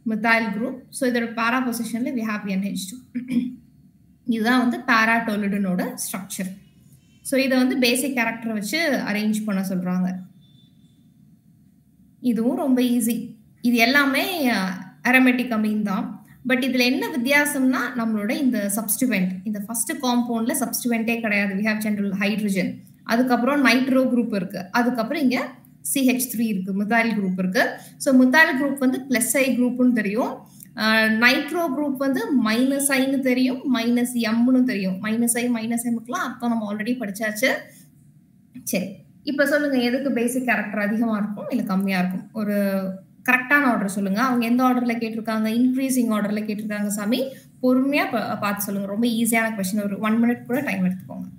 S2: மித்தைல் குரூப். ஸோ இதோட பாரா பொசிஷன்ல we have NH2. இதுதான் வந்து பாரா டொலிடனோட ஸ்ட்ரக்சர். ஸோ இதை வந்து பேசிக் கேரக்டர் வச்சு அரேஞ்ச் பண்ண சொல்றாங்க. இதுவும் ரொம்ப ஈஸி. இது எல்லாமே அரோமேட்டிக் அமீன் தான். பட் இதுல என்ன வித்தியாசம்னா, நம்மளோட இந்த சப்ஸ்டிவெண்ட், இந்த ஃபர்ஸ்ட் காம்பவுண்ட்ல சப்ஸ்டிவெண்டே கிடையாது. we have ஜெனரல் ஹைட்ரஜன், அதுக்கப்புறம் நைட்ரோ குரூப் இருக்கு, அதுக்கப்புறம் இங்க CH3 இருக்கு, மித்தைல் குரூப் இருக்கு. ஸோ மித்தைல் குரூப் வந்து பிளஸ் ஐ குரூப்னு தெரியும், நைட்ரோ குரூப் வந்து மைனஸ் ஐன்னு தெரியும், மைனஸ் எம்னு தெரியும். மைனஸ் ஐ மைனஸ் எம்க்குலாம் அர்த்தம் நம்ம ஆல்ரெடி படிச்சாச்சு. சரி, இப்ப சொல்லுங்க, எதுக்கு பேசிக் கேரக்டர் அதிகமா இருக்கும் இல்ல கம்மியா இருக்கும்? ஒரு கரெக்டான ஆர்டர் சொல்லுங்க. அவங்க எந்த ஆர்டர்ல கேட்டிருக்காங்க? இன்க்ரீசிங் ஆர்டர்ல கேட்டிருக்காங்க சாமி. பொறுமையா பார்த்து சொல்லுங்க. ரொம்ப ஈஸியான கொஸ்டின். ஒரு 1 மினிட் கூட டைம் எடுத்துக்கோங்க.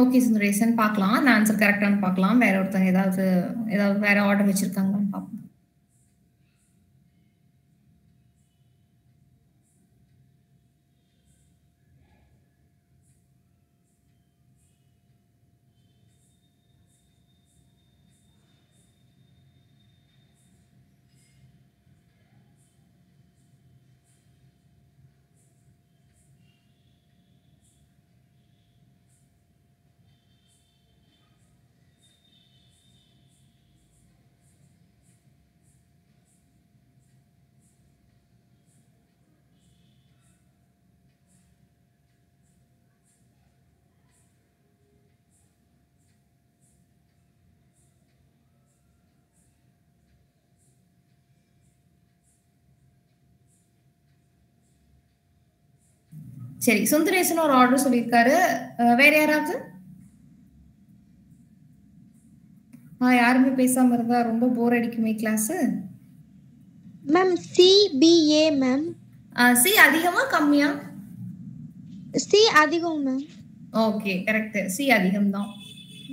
S2: ஓகே சுந்தரேசன், பார்க்கலாம் நான் ஆன்சர் கரெக்டானு பார்க்கலாம். வேற ஒருத்தங்க ஏதாவது வேற ஆர்டர் வச்சிருக்காங்கன்னு பார்ப்போம். சரி, சுந்தரேசன் ஒரு ஆர்டர் சொல்லியிருக்காரு. வேற யாராவது? யாருமே பேசாம இருந்தா ரொம்ப போர் அடிக்குமே class.
S5: Ma'am CBA ma'am.
S2: C அதிகமா கம்மியா?
S5: சி அதிகம் மேம்.
S2: Okay, correct. சி அதிகம் தான்.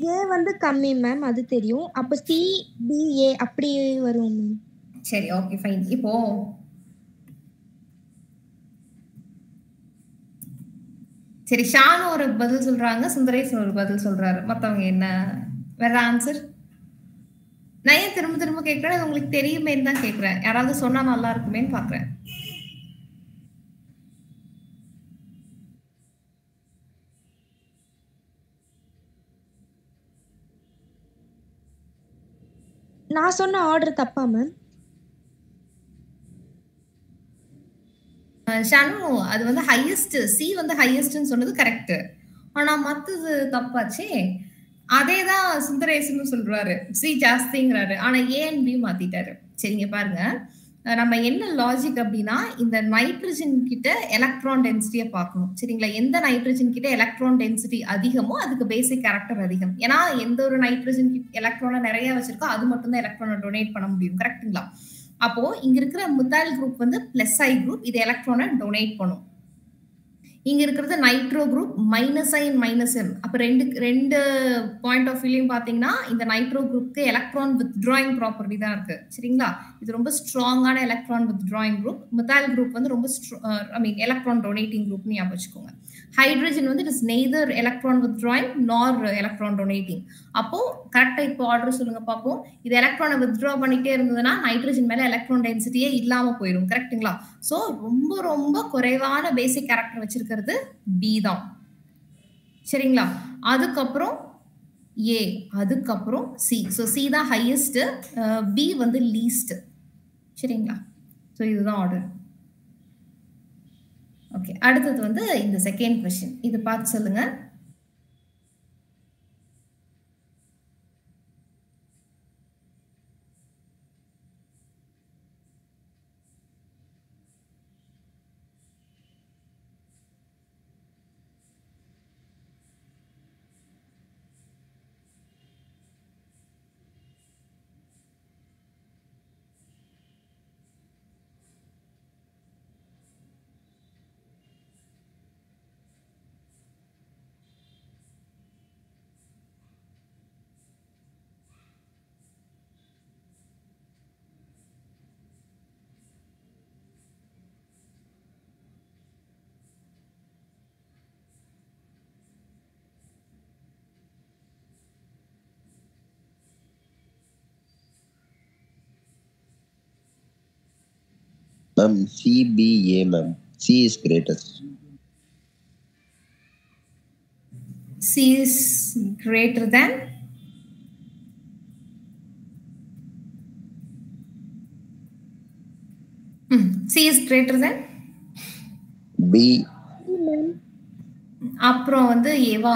S5: ஏ வந்து கம்மி மேம், அது தெரியும். அப்ப CBA அப்படி வரும் மேம்.
S2: சரி, ஓகே ஃபைன். இப்போ சரி, ஷானு ஒரு பதில் சொல்றாங்க, சுந்தரேசன் ஒரு பதில் சொல்றாரு. மத்தவங்க என்ன வேற ஆன்சர்? நான் ஏன் திரும்ப திரும்ப கேட்கிறேன், உங்களுக்கு தெரியுமேன்னு தான் கேட்கிறேன். யாராவது சொன்னா நல்லா இருக்குமேன்னு பாக்குறேன்.
S5: நான் சொன்ன ஆர்டர் தப்பா மேம்?
S2: ஷானு, அது வந்து ஹையஸ்ட், சி வந்து ஹையஸ்ட்னு சொன்னது கரெக்ட். ஆனா மத்தது தப்பாச்சே. அதேதான் சுந்தரேசன் சொல்றாரு, சி ஜாஸ்திங்கிறாரு. ஆனா ஏ அண்ட் பி மாத்திட்டாரு. சரிங்க பாருங்க, நம்ம என்ன லாஜிக் அப்படின்னா, இந்த நைட்ரஜன் கிட்ட எலக்ட்ரான் டென்சிட்டியை பார்க்கணும். சரிங்களா? எந்த நைட்ரஜன் கிட்ட எலக்ட்ரான் டென்சிட்டி அதிகமோ அதுக்கு பேசிக் கேரக்டர் அதிகம். ஏன்னா எந்த ஒரு நைட்ரஜன் எலக்ட்ரானை நிறைய வச்சிருக்கோ அது மட்டும் தான் எலக்ட்ரானை டொனேட் பண்ண முடியும். கரெக்டுங்களா? அப்போ இங்க இருக்கிற மித்தாயில் குரூப் வந்து பிளஸ் ஐ குரூப், இது எலக்ட்ரானை டொனேட் பண்ணும். இங்க இருக்கிறது nitro group minus I and minus M. அப்ப ரெண்டு பாயிண்ட் ஆஃப் வியூலையும் பாத்தீங்கன்னா இந்த நைட்ரோ குரூப்க்கு எலக்ட்ரான் வித்ட்ராயிங் ப்ராப்பர்ட்டி தான் இருக்கு. சரிங்களா? இது ரொம்ப ஸ்ட்ராங்கான எலக்ட்ரான் வித்ட்ராயிங் குரூப். மித்தாயில் குரூப் வந்து ரொம்ப எலக்ட்ரான் டொனேட்டிங் குரூப் ஞாபகம் வச்சுக்கோங்க. ஹைட்ரஜன் வந்து it is neither electron withdrawing நார் எலக்ட்ரான் டொனேட்டிங். அப்போ கரெக்டா இப்போ ஆர்டர் சொல்லுங்க பார்ப்போம். இது எலக்ட்ரானை வித்ட்ரா பண்ணிட்டே இருந்ததுன்னா நைட்ரஜன் மேல எலக்ட்ரான் டென்சிட்டியே இல்லாம போயிடும். கரெக்டுங்களா? சோ ரொம்ப ரொம்ப குறைவான பேசிக் கேரக்டர் வச்சிருக்கிறது பி தான். சரிங்களா? அதுக்கப்புறம் ஏ, அதுக்கப்புறம் சி. ஸோ சி தான் ஹையஸ்ட், பி வந்து லீஸ்ட். சரிங்களா? ஸோ இதுதான் ஆர்டர். ஓகே, அடுத்தது வந்து இந்த செகண்ட் கொஸ்டின். இது பார்த்து சொல்லுங்க.
S4: Ma'am, CBA, ma'am. C is greatest.
S2: C is greater than? C is greater than?
S4: B.
S2: அப்புறம் வந்து ஏவா?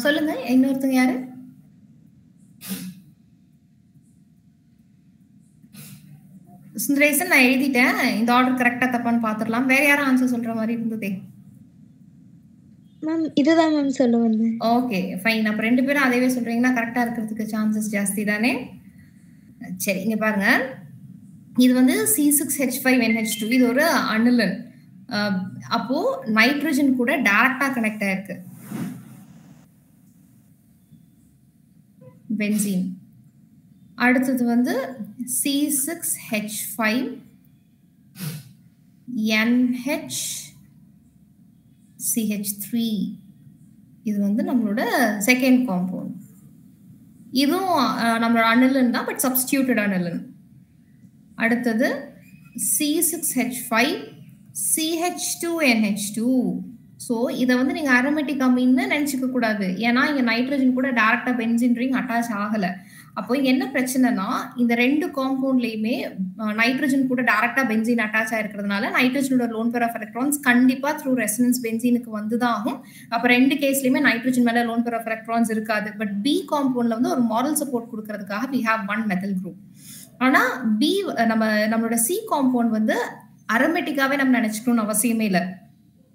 S2: சொல்லுங்க, இன்னொருத்தங்க யாரு? சுந்தரேசன், நான் எழுதிட்டேன். இந்த ஆர்டர் கரெக்டா தப்பான்னு பாத்துடலாம். வேற யாரும் ஆன்சர் சொல்ற மாதிரி இருந்ததே.
S5: மேம் இதுதான் மேம் சொல்ல வந்தேன்.
S2: Okay fine. அப்ப ரெண்டு பேரும் அதேவே சொல்றீங்கன்னா கரெக்டா இருக்கிறதுக்கு சான்சஸ் ஜாஸ்தி தானே? சரி, இங்க பாருங்க, இது வந்து C6H5NH2. இது ஒரு அனிலன். அப்போ நைட்ரஜன் கூட டைரக்டா கனெக்ட் ஆயிருக்கு, பென்சீன். அடுத்தது வந்து C6H5NHCH3. இது வந்து நம்மளோட செகண்ட் காம்பவுண்ட். இதுவும் நம்மளோட அனிலன் தான், பட் சப்ஸ்டிடியூட்டட் அனிலன். அடுத்தது C6H5CH2NH2. ஸோ இதை வந்து நீங்க அரோமேட்டிக் அமீன்னு நினைச்சுக்க கூடாது. ஏன்னா இங்க நைட்ரஜன் கூட டைரக்டா பென்சீன் ரிங் அட்டாச் ஆகல. அப்போ என்ன பிரச்சனைனா, இந்த ரெண்டு காம்பவுண்ட்லயுமே நைட்ரஜன் கூட டைரக்டா பென்சீன் அட்டாச் ஆயிருக்கிறதுனால நைட்ரஜனோட லோன் பேர் ஆஃப் எலக்ட்ரான்ஸ் கண்டிப்பா த்ரூ ரெசனன்ஸ் பென்சீனுக்கு வந்துதான் ஆகும். அப்ப ரெண்டு கேஸ்லயுமே நைட்ரஜன் மேல லோன் பேர் ஆஃப் எலக்ட்ரான்ஸ் இருக்காது. பட் பி காம்பவுண்ட்ல வந்து ஒரு மாரல் சப்போர்ட் கொடுக்கறதுக்காக we have one methyl group. ஆனா பி நம்மளோட சி காம்பவுண்ட் வந்து அரோமேட்டிக்காவே நம்ம நினைச்சுக்கணும்னு அவசியமே இல்லை.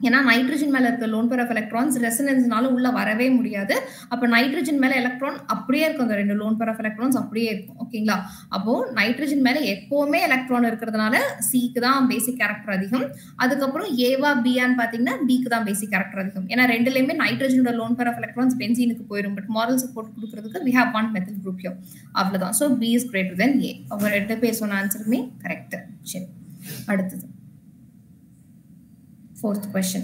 S2: ஏன்னா நைட்ரஜன் மேல இருக்க லோன் பேர் ஆஃப் எலக்ட்ரான்ஸ் ரெசனன்ஸ்னால உள்ள வரவே முடியாது. அப்ப நைட்ரஜன் மேல எலக்ட்ரான் அப்படியே இருக்கும். அந்த 2 லோன் பேர் ஆஃப் எலக்ட்ரான்ஸ் அப்படியே இருக்கும். ஓகேங்களா? அப்போ நைட்ரஜன் மேல எப்பவுமே எலக்ட்ரான் இருக்கிறதுனால சிக்கு தான் பேசிக் கேரக்டர் அதிகம். அதுக்கப்புறம் ஏவா பியான்னு பாத்தீங்கன்னா பிக்கு தான் பேசிக் கேரக்டர் அதிகம். ஏன்னா ரெண்டுலயுமே நைட்ரஜனோட லோன் பேர் ஆஃப் எலக்ட்ரான்ஸ் பென்சீனுக்கு போயிடும். பட் மாரல் சப்போர்ட் கொடுக்கறதுக்கு we have one methyl group here. அவ்வளவுதான். So B is greater than A. அவங்க 2 பேர் சொன்ன ஆன்சருமே கரெக்ட். சரி, அடுத்தது fourth question.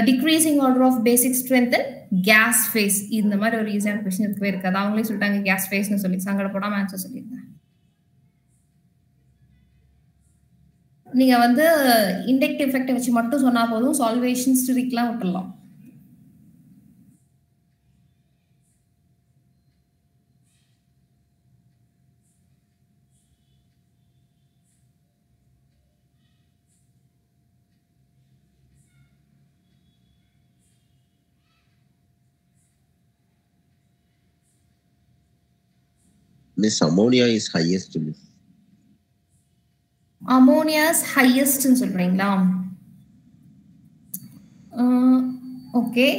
S2: Decreasing order of basic strength in gas phase. இந்த மாதிரி ஒரு ஈஸியான क्वेश्चन இருக்கவே இருக்காது. அவங்களே சொல்லிட்டாங்க கேஸ் ஃபேஸ்னு சொல்லி, சங்கடப்படாம ஆன்சர் சொல்லிருங்க. நீங்க வந்து இண்டக்டிவ் எஃபெக்ட் வச்சு மட்டும் சொன்னா போதும், சால்வேஷன்ஸ் ட்ரிக்லாம் விட்டுறலாம்.
S4: Miss, ammonia is highest, Miss.
S2: Ammonia is highest ன்னு சொல்றீங்களா? ஓகே,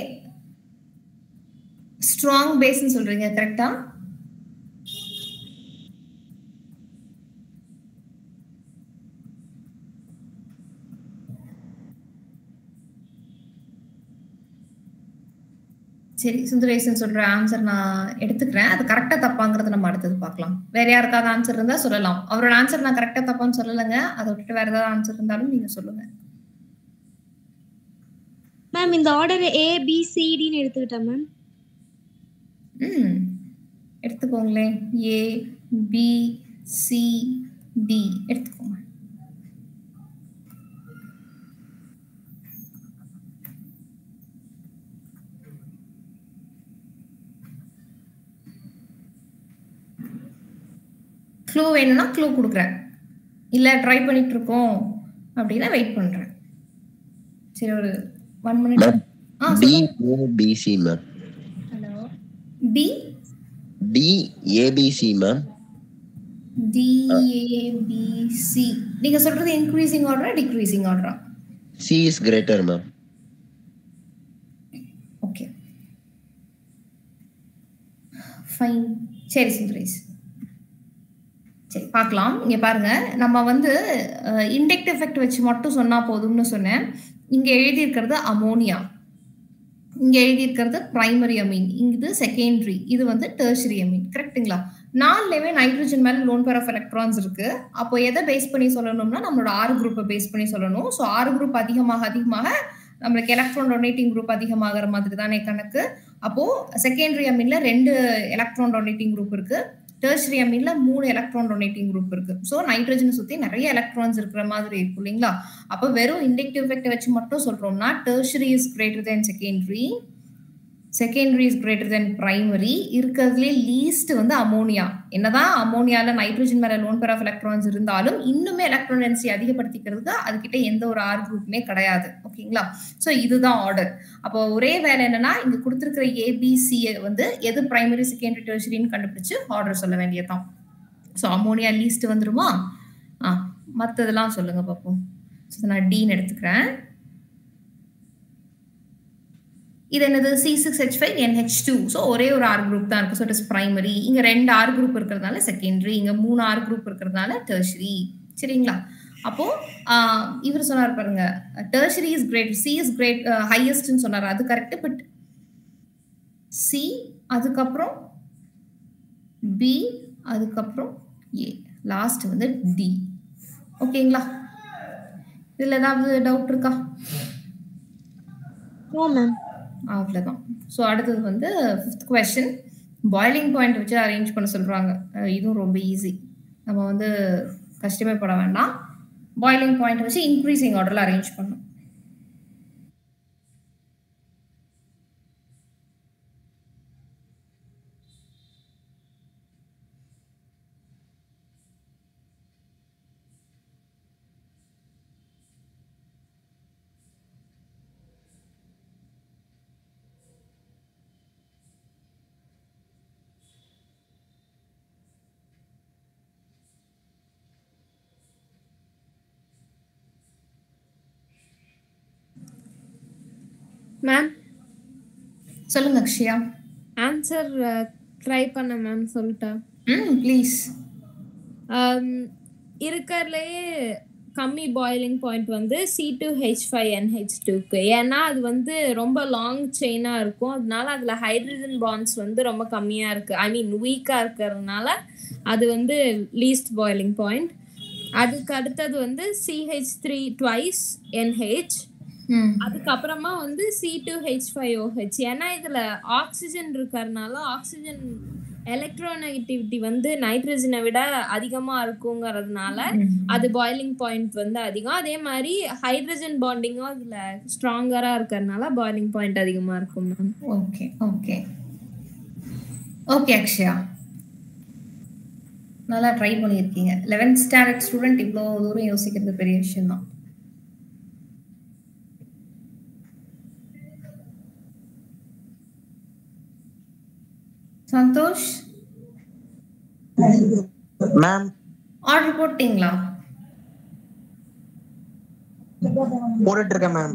S2: ஸ்ட்ராங் பேஸ்ன்னு சொல்றீங்க, கரெக்டா? சரி, சுந்தரேசன் சொல்ற ஆன்சர் நான் எடுத்துக்கிறேன். அது கரெக்டா தப்பாங்கிறத நம்ம அடுத்தது பார்க்கலாம். வேற யாருக்காவது ஆன்சர் இருந்தா சொல்லலாம். அவரோட ஆன்சர் நான் கரெக்டா தப்பான்னு சொல்லலைங்க. அதை விட்டுட்டு வேற ஏதாவது ஆன்சர் இருந்தாலும் நீங்க சொல்லுங்க.
S5: மேம் இந்த order A B C D ன்னு எடுத்துக்கிட்டா மேம்?
S2: எடுத்துக்கோங்களேன். A B C D எடுத்துக்கோங்க. க்ளூ வேணும்னா க்ளூ கொடுக்குறேன், இல்லை ட்ரை பண்ணிட்டு இருக்கோம் அப்படின்னா வெயிட் பண்றேன். சரி, ஒரு 1 minute.
S4: D A B C ma'am.
S2: Hello, D
S4: D A B C ma'am.
S2: D A B C. நீங்க சொல்றது இன்க்ரீசிங் ஆர்டரா டிக்ரீசிங் ஆர்டரா?
S4: C is greater ma'am.
S2: Okay, fine. சரி சுந்தரேஷ், சரி பார்க்கலாம். இங்க பாருங்க, நம்ம வந்து இண்டக்டிவ் எஃபெக்ட் வச்சு மட்டும் சொன்னா போதும்னு சொன்னேன். இங்க எழுதி இருக்கிறது அமோனியா, இங்க எழுதி இருக்கிறது பிரைமரி அமீன், இது செகண்டரி, இது வந்து டெர்ஷரி அமீன். கரெக்ட்டுங்களா? நாலுலயுமே நைட்ரஜன் மேல லோன் பேர் ஆஃப் எலக்ட்ரான்ஸ் இருக்கு. அப்போ எதை பேஸ் பண்ணி சொல்லணும்னா நம்மளோட R குரூப்பை பேஸ் பண்ணி சொல்லணும். ஸோ R குரூப் அதிகமாக நம்மளுக்கு எலக்ட்ரான் டொனேட்டிங் குரூப் அதிகமாகிற மாதிரி தானே கணக்கு. அப்போ செகண்டரி அமீன்ல 2 எலக்ட்ரான் டொனேட்டிங் குரூப் இருக்கு, டெர்ஷரி அமீன்ல 3 எலக்ட்ரான் டொனேட்டிங் குரூப் இருக்கு. ஸோ நைட்ரஜனை சுத்தி நிறைய எலக்ட்ரான்ஸ் இருக்கிற மாதிரி இருக்கும் இல்லைங்களா? அப்போ வெறும் இண்டக்டிவ் எஃபெக்ட் வச்சு மட்டும் சொல்றோம்னா tertiary is greater than secondary, secondary is greater than primary. இருக்கிறதுலே லீஸ்ட் வந்து அமோனியா. என்னதான் அமோனியால நைட்ரஜன் மேல லோன் பேர் ஆஃப் எலக்ட்ரான்ஸ் இருந்தாலும் இன்னுமே எலக்ட்ரான் டென்சிட்டி அதிகப்படுத்திக்கிறதுக்கு அதுகிட்ட எந்த ஒரு R குரூப்புமே கிடையாது. ஓகேங்களா? ஸோ இதுதான் ஆர்டர். அப்போ ஒரே வேலை என்னன்னா, இங்க கொடுத்துருக்கிற ABC வந்து எது பிரைமரி செகண்டரி டெர்ஷரின்னு கண்டுபிடிச்சு ஆர்டர் சொல்ல வேண்டியதுதான். ஸோ அமோனியா லீஸ்ட் வந்துருமா? மற்றதெல்லாம் சொல்லுங்க பார்ப்போம். ஸோ நான் Dன்னு எடுத்துக்கிறேன். இது என்னது? C6H5NH2. ஸோ ஒரே ஒரு R குரூப் தான் இருக்கு. So it is primary. இங்க 2 R குரூப் இருக்கிறதுனால செகண்டரி, இங்க 3 R குரூப் இருக்கிறதுனால டெர்ஷரி. சரிங்களா? அப்போ இவர் சொன்னார் பாருங்க, tertiary is great, C is great ஹையஸ்ட்னு சொன்னார். அது கரெக்ட். பட் C, அதுக்கப்புறம் B, அதுக்கப்புறம் A, லாஸ்ட் வந்து D. ஓகேங்களா? இதுல ஏதாவது டவுட் இருக்கா?
S5: No ma'am.
S2: அவ்வளோதான். ஸோ அடுத்தது வந்து 5th கொஸ்டின், பாய்லிங் பாயிண்ட் வச்சு அரேஞ்ச் பண்ண சொல்றாங்க. இதுவும் ரொம்ப ஈஸி, நம்ம வந்து கஷ்டமே பட வேண்டாம். பாய்லிங் பாயிண்ட் வச்சு இன்க்ரீசிங் ஆர்டர்ல அரேஞ்ச் பண்ணணும்.
S1: மேம்
S2: சொல்லுங்க அக்ஷயா.
S1: ஆன்சர் ட்ரை பண்ண மேம் சொல்லிட்டா.
S2: ப்ளீஸ்.
S1: இருக்கிறதுலயே கம்மி பாயிலிங் பாயிண்ட் வந்து C2H5NH2க்கு. ஏன்னா அது வந்து ரொம்ப லாங் செயினாக இருக்கும். அதனால அதில் ஹைட்ரஜன் பாண்ட்ஸ் வந்து ரொம்ப கம்மியாக இருக்குது. ஐ மீன் வீக்காக இருக்கிறதுனால அது வந்து லீஸ்ட் பாயிலிங் பாயிண்ட். அதுக்கு அடுத்தது வந்து CH3 twice NH. அதுக்கப்புறமா வந்து C2H5OH. ஏன்னா இதில் ஆக்சிஜன் இருக்கிறதுனால ஆக்சிஜன் எலக்ட்ரோநெகட்டிவிட்டி வந்து நைட்ரஜனை விட அதிகமாக இருக்குங்கிறதுனால அது பாயிலிங் பாயிண்ட் வந்து அதிகம். அதே மாதிரி ஹைட்ரஜன் பாண்டிங்கும் அதில் ஸ்ட்ராங்கராக இருக்கிறதுனால பாயிலிங் பாயிண்ட் அதிகமாக இருக்கும் ma'am.
S2: Okay okay okay Akshaya, நல்லா ட்ரை பண்ணியிருக்கீங்க. 11th ஸ்டாண்டர்ட் ஸ்டூடெண்ட் இவ்வளோ தூரம் யோசிக்கிறது பெரிய விஷயம் தான். சந்தோஷ்
S3: மேம்
S2: ஆர்டர் போட்டீங்களா?
S3: போட்டுட்டு இருக்கேன் மேம்.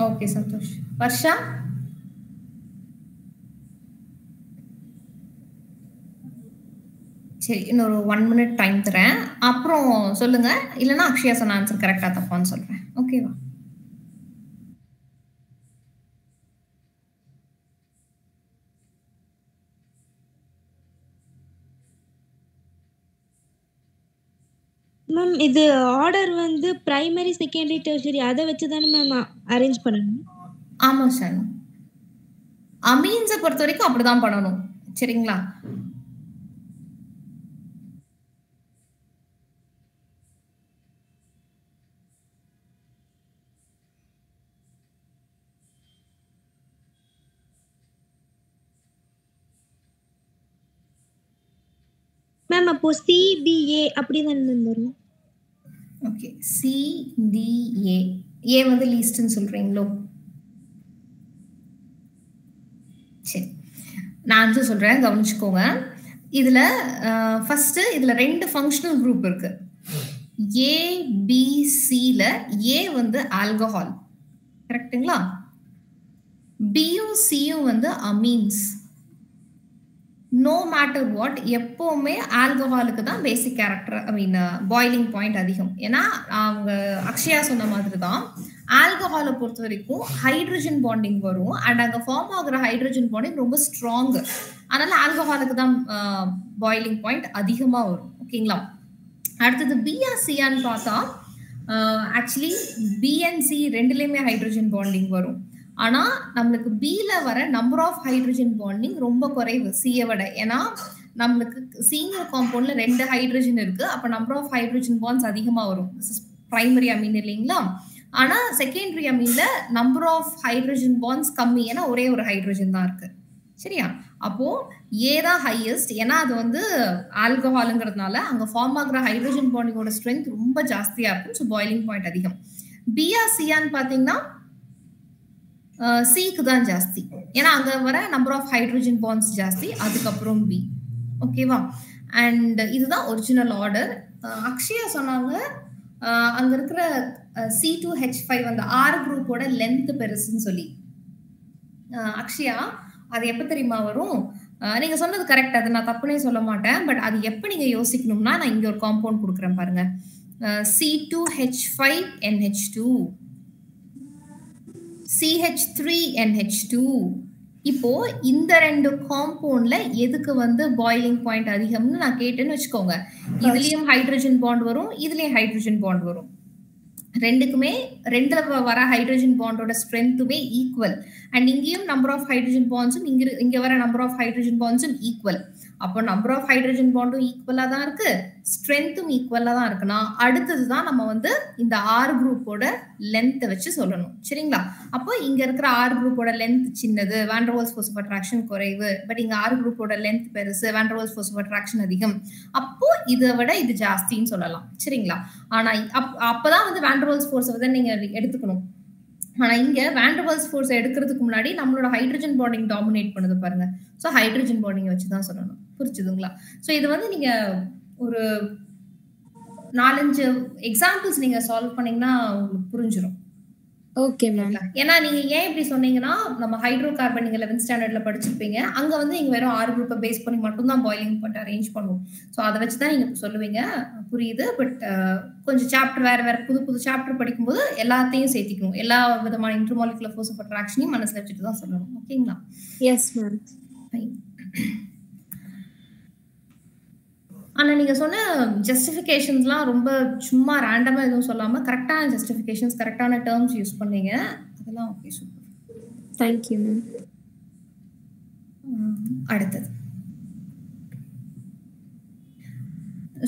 S2: ஓகே சந்தோஷ். வர்ஷா? சரி, இன்னொரு 1 minute டைம் தரேன், அப்புறம் சொல்லுங்க. இல்லைன்னா அக்ஷயா சொன்ன ஆன்சர் கரெக்டா தப்பான்னு சொல்றேன். ஓகேவா?
S5: மேம் இது ஆர்டர் வந்து பிரைமரி செகண்டரி டெர்ஷரி அதை வச்சு தானே மேம் அரேஞ்ச் பண்ணணும்?
S2: ஆமா சார், அமீன்ஸை பொறுத்த வரைக்கும் அப்படிதான் பண்ணணும். சரிங்களா?
S5: மேம் அப்போ CBA அப்படி தானே வரும்?
S2: Okay, CDA. ஏ வந்து லீஸ்ட்னு சொல்றீங்களோ? சரி, நான் ஆன்சர் சொல்றேன், கவனிச்சுக்கோங்க. இதுல ஃபர்ஸ்ட் இதுல 2 ஃபங்க்ஷனல் குரூப் இருக்கு. ABCல ஏ வந்து ஆல்கஹால், கரெக்ட்டுங்களா? பியும் சியும் வந்து அமீன்ஸ். நோ மேட்டர் வாட், எப்பவுமே ஆல்கஹாலுக்கு தான் பேசிக் கேரக்டர், ஐ மீன் பாயிலிங் பாயிண்ட் அதிகம். ஏன்னா அவங்க அக்ஷயா சொன்ன மாதிரி தான் ஆல்கஹாலை பொறுத்த வரைக்கும் ஹைட்ரஜன் பாண்டிங் வரும். அண்ட் அங்கே ஃபார்ம் ஆகுற ஹைட்ரஜன் பாண்டிங் ரொம்ப ஸ்ட்ராங். அதனால ஆல்கஹாலுக்கு தான் பாயிலிங் பாயிண்ட் அதிகமாக வரும். ஓகேங்களா? அடுத்தது பிஆ சியான்னு பார்த்தா ஆக்சுவலி பிஎன்சி ரெண்டுலேயுமே ஹைட்ரஜன் பாண்டிங் வரும். ஆனா நம்மளுக்கு பில வர நம்பர் ஆஃப் ஹைட்ரஜன் பாண்டிங் ரொம்ப குறைவு சியை விட. ஏன்னா நம்மளுக்கு சீனியர் காம்பவுண்ட்ல 2 ஹைட்ரஜன் இருக்கு. அப்ப நம்பர் ஆஃப் ஹைட்ரஜன் பாண்ட்ஸ் அதிகமா வரும், பிரைமரி அமீன் இல்லைங்களா? ஆனா செகண்டரி அமீன்ல நம்பர் ஆஃப் ஹைட்ரஜன் பாண்ட்ஸ் கம்மி, ஏன்னா ஒரே ஒரு ஹைட்ரஜன் தான் இருக்கு. சரியா? அப்போ ஏ தான் ஹையஸ்ட், ஏன்னா அது வந்து ஆல்கஹாலுங்கிறதுனால அங்க ஃபார்ம் ஆகுற ஹைட்ரஜன் பாண்டிங்கோட ஸ்ட்ரென்த் ரொம்ப ஜாஸ்தியா இருக்கும். ஸோ பாயிலிங் பாயிண்ட் அதிகம். பிஆ சியான்னு பாத்தீங்கன்னா சிக்கு தான் ஜாஸ்தி, ஏன்னா அங்க வர நம்பர் ஆஃப் ஹைட்ரஜன் பாண்ட்ஸ் ஜாஸ்தி. அதுக்கப்புறம் பி. ஓகேவா? அண்ட் இதுதான் ஒரிஜினல் ஆர்டர். அக்ஷயா சொன்னாங்க அங்க இருக்கிற C2H5 அந்த ஆர் குரூப்போட லென்த் பெருசுன்னு சொல்லி. அக்ஷயா, அது எப்ப தெரியுமா வரும்? நீங்க சொன்னது கரெக்ட், அது நான் தப்புனே சொல்ல மாட்டேன். பட் அது எப்ப நீங்க யோசிக்கணும்னா, நான் இங்க ஒரு காம்பவுண்ட் கொடுக்குறேன் பாருங்க, C2H5NH2, CH3NH2. இப்போ இந்த 2 காம்பவுண்ட்ல எதுக்கு வந்து பாயிலிங் பாயிண்ட் அதிகம்னு நான் கேட்டேன்னு வச்சுக்கோங்க. இதுலயும் ஹைட்ரஜன் பாண்ட் வரும், இதுலயும் ஹைட்ரஜன் பாண்ட் வரும். ரெண்டுக்குமே 2ல வர ஹைட்ரஜன் பாண்டோட ஸ்ட்ரென்த்துமே ஈக்குவல். அண்ட் இங்கேயும் நம்பர் ஆஃப் ஹைட்ரஜன் பாண்ட்ஸும் இங்க வர நம்பர் ஆஃப் ஹைட்ரஜன் பாண்ட்ஸும் ஈக்குவல். அப்போ நம்பர் ஆஃப் ஹைட்ரஜன் பாண்டும் ஈக்குவலா தான் இருக்கு, ஸ்ட்ரென்த்தும் ஈக்குவலா தான் இருக்குன்னா அடுத்ததுதான் நம்ம வந்து இந்த ஆர் குரூப்போட லென்த்தை வச்சு சொல்லணும். சரிங்களா? அப்போ இங்க இருக்கிற ஆர் குரூப்போட லென்த் சின்னது, van der Waals force of attraction குறைவு. பட் இங்க ஆர் குரூப்போட லென்த் பெருசு, van der Waals force of attraction அதிகம். அப்போ இதை விட இது ஜாஸ்தின்னு சொல்லலாம். சரிங்களா? ஆனா அப்பதான் வந்து வான் டெர் வால்ஸ் ஃபோர்ஸை வந்து நீங்க எடுத்துக்கணும். ஆனா இங்க வான் டெர் வால்ஸ் ஃபோர்ஸ் எடுக்கிறதுக்கு முன்னாடி நம்மளோட ஹைட்ரஜன் பாண்டிங் டாமினேட் பண்ணுது பாருங்க. ஸோ ஹைட்ரஜன் பாண்டிங் வச்சுதான் சொல்லணும். புரிச்சுதுங்களா? ஸோ இது வந்து நீங்க ஒரு 4-5 எக்ஸாம்பிள்ஸ் நீங்க சால்வ் பண்ணீங்கன்னா உங்களுக்கு புரிஞ்சிடும்.
S1: Okay ma'am.
S2: ஏன்னா நீங்க ஏன் இப்படி சொன்னீங்கன்னா, நம்ம ஹைட்ரோ கார்பன் நீங்க 11th ஸ்டாண்டர்ட்ல படிச்சிருப்பீங்க. அங்க வந்து நீங்க வெறும் 6 குரூப்ப பேஸ் பண்ணி மட்டும் தான் பாயிலிங் பாயிண்ட் அரேஞ்ச் பண்ணுவோம். சோ அத வச்சு தான் நீங்க சொல்லுவீங்க. புரியுது. பட் கொஞ்சம் சாப்டர் வேற வேற புது சாப்டர் படிக்கும்போது எல்லாத்தையும் சேர்த்திக்கணும். எல்லா விதமான இன்டர்மாலிகுலர் ஃபோர்ஸ் ஆஃப் அட்ராக்ஷனையும் மனசுல வச்சுட்டு தான் சொல்லணும். ஓகேங்களா?
S1: Yes ma'am.
S2: ஆனா நீங்க சொன்ன ஜஸ்டிஃபிகேஷன்ஸ்லாம் ரொம்ப சும்மா ரேண்டமா எதுவும் சொல்லாம கரெக்டான ஜஸ்டிஃபிகேஷன்ஸ், கரெக்டான டெர்ம்ஸ் யூஸ் பண்ணீங்க. அதெல்லாம் okay, super.
S1: Thank you ma'am.
S2: அடுத்தது.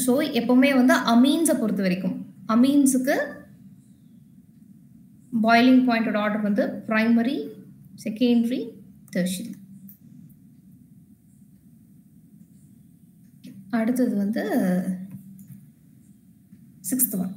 S2: ஸோ எப்பவுமே வந்து அமீன்ஸை பொறுத்த வரைக்கும் அமீன்ஸுக்கு பாயிலிங் பாயிண்டோட ஆர்டர் வந்து பிரைமரி, செகண்டரி, டெர்ஷரி. அடுத்தது வந்து 6th one.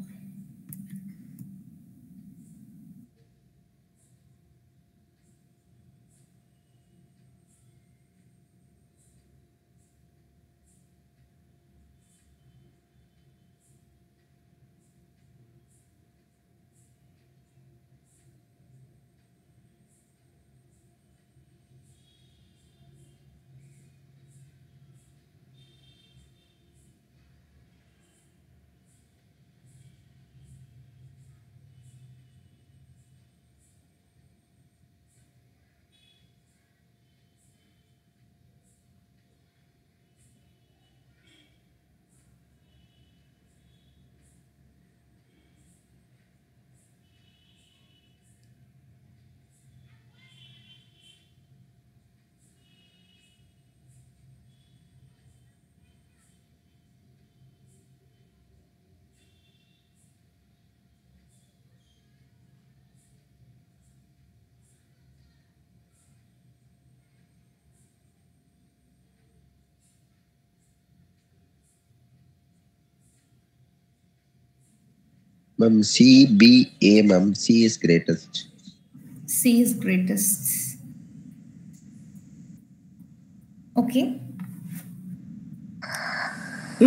S4: Ma'am, C, B, A, ma'am. C is greatest.
S2: C is greatest. Okay.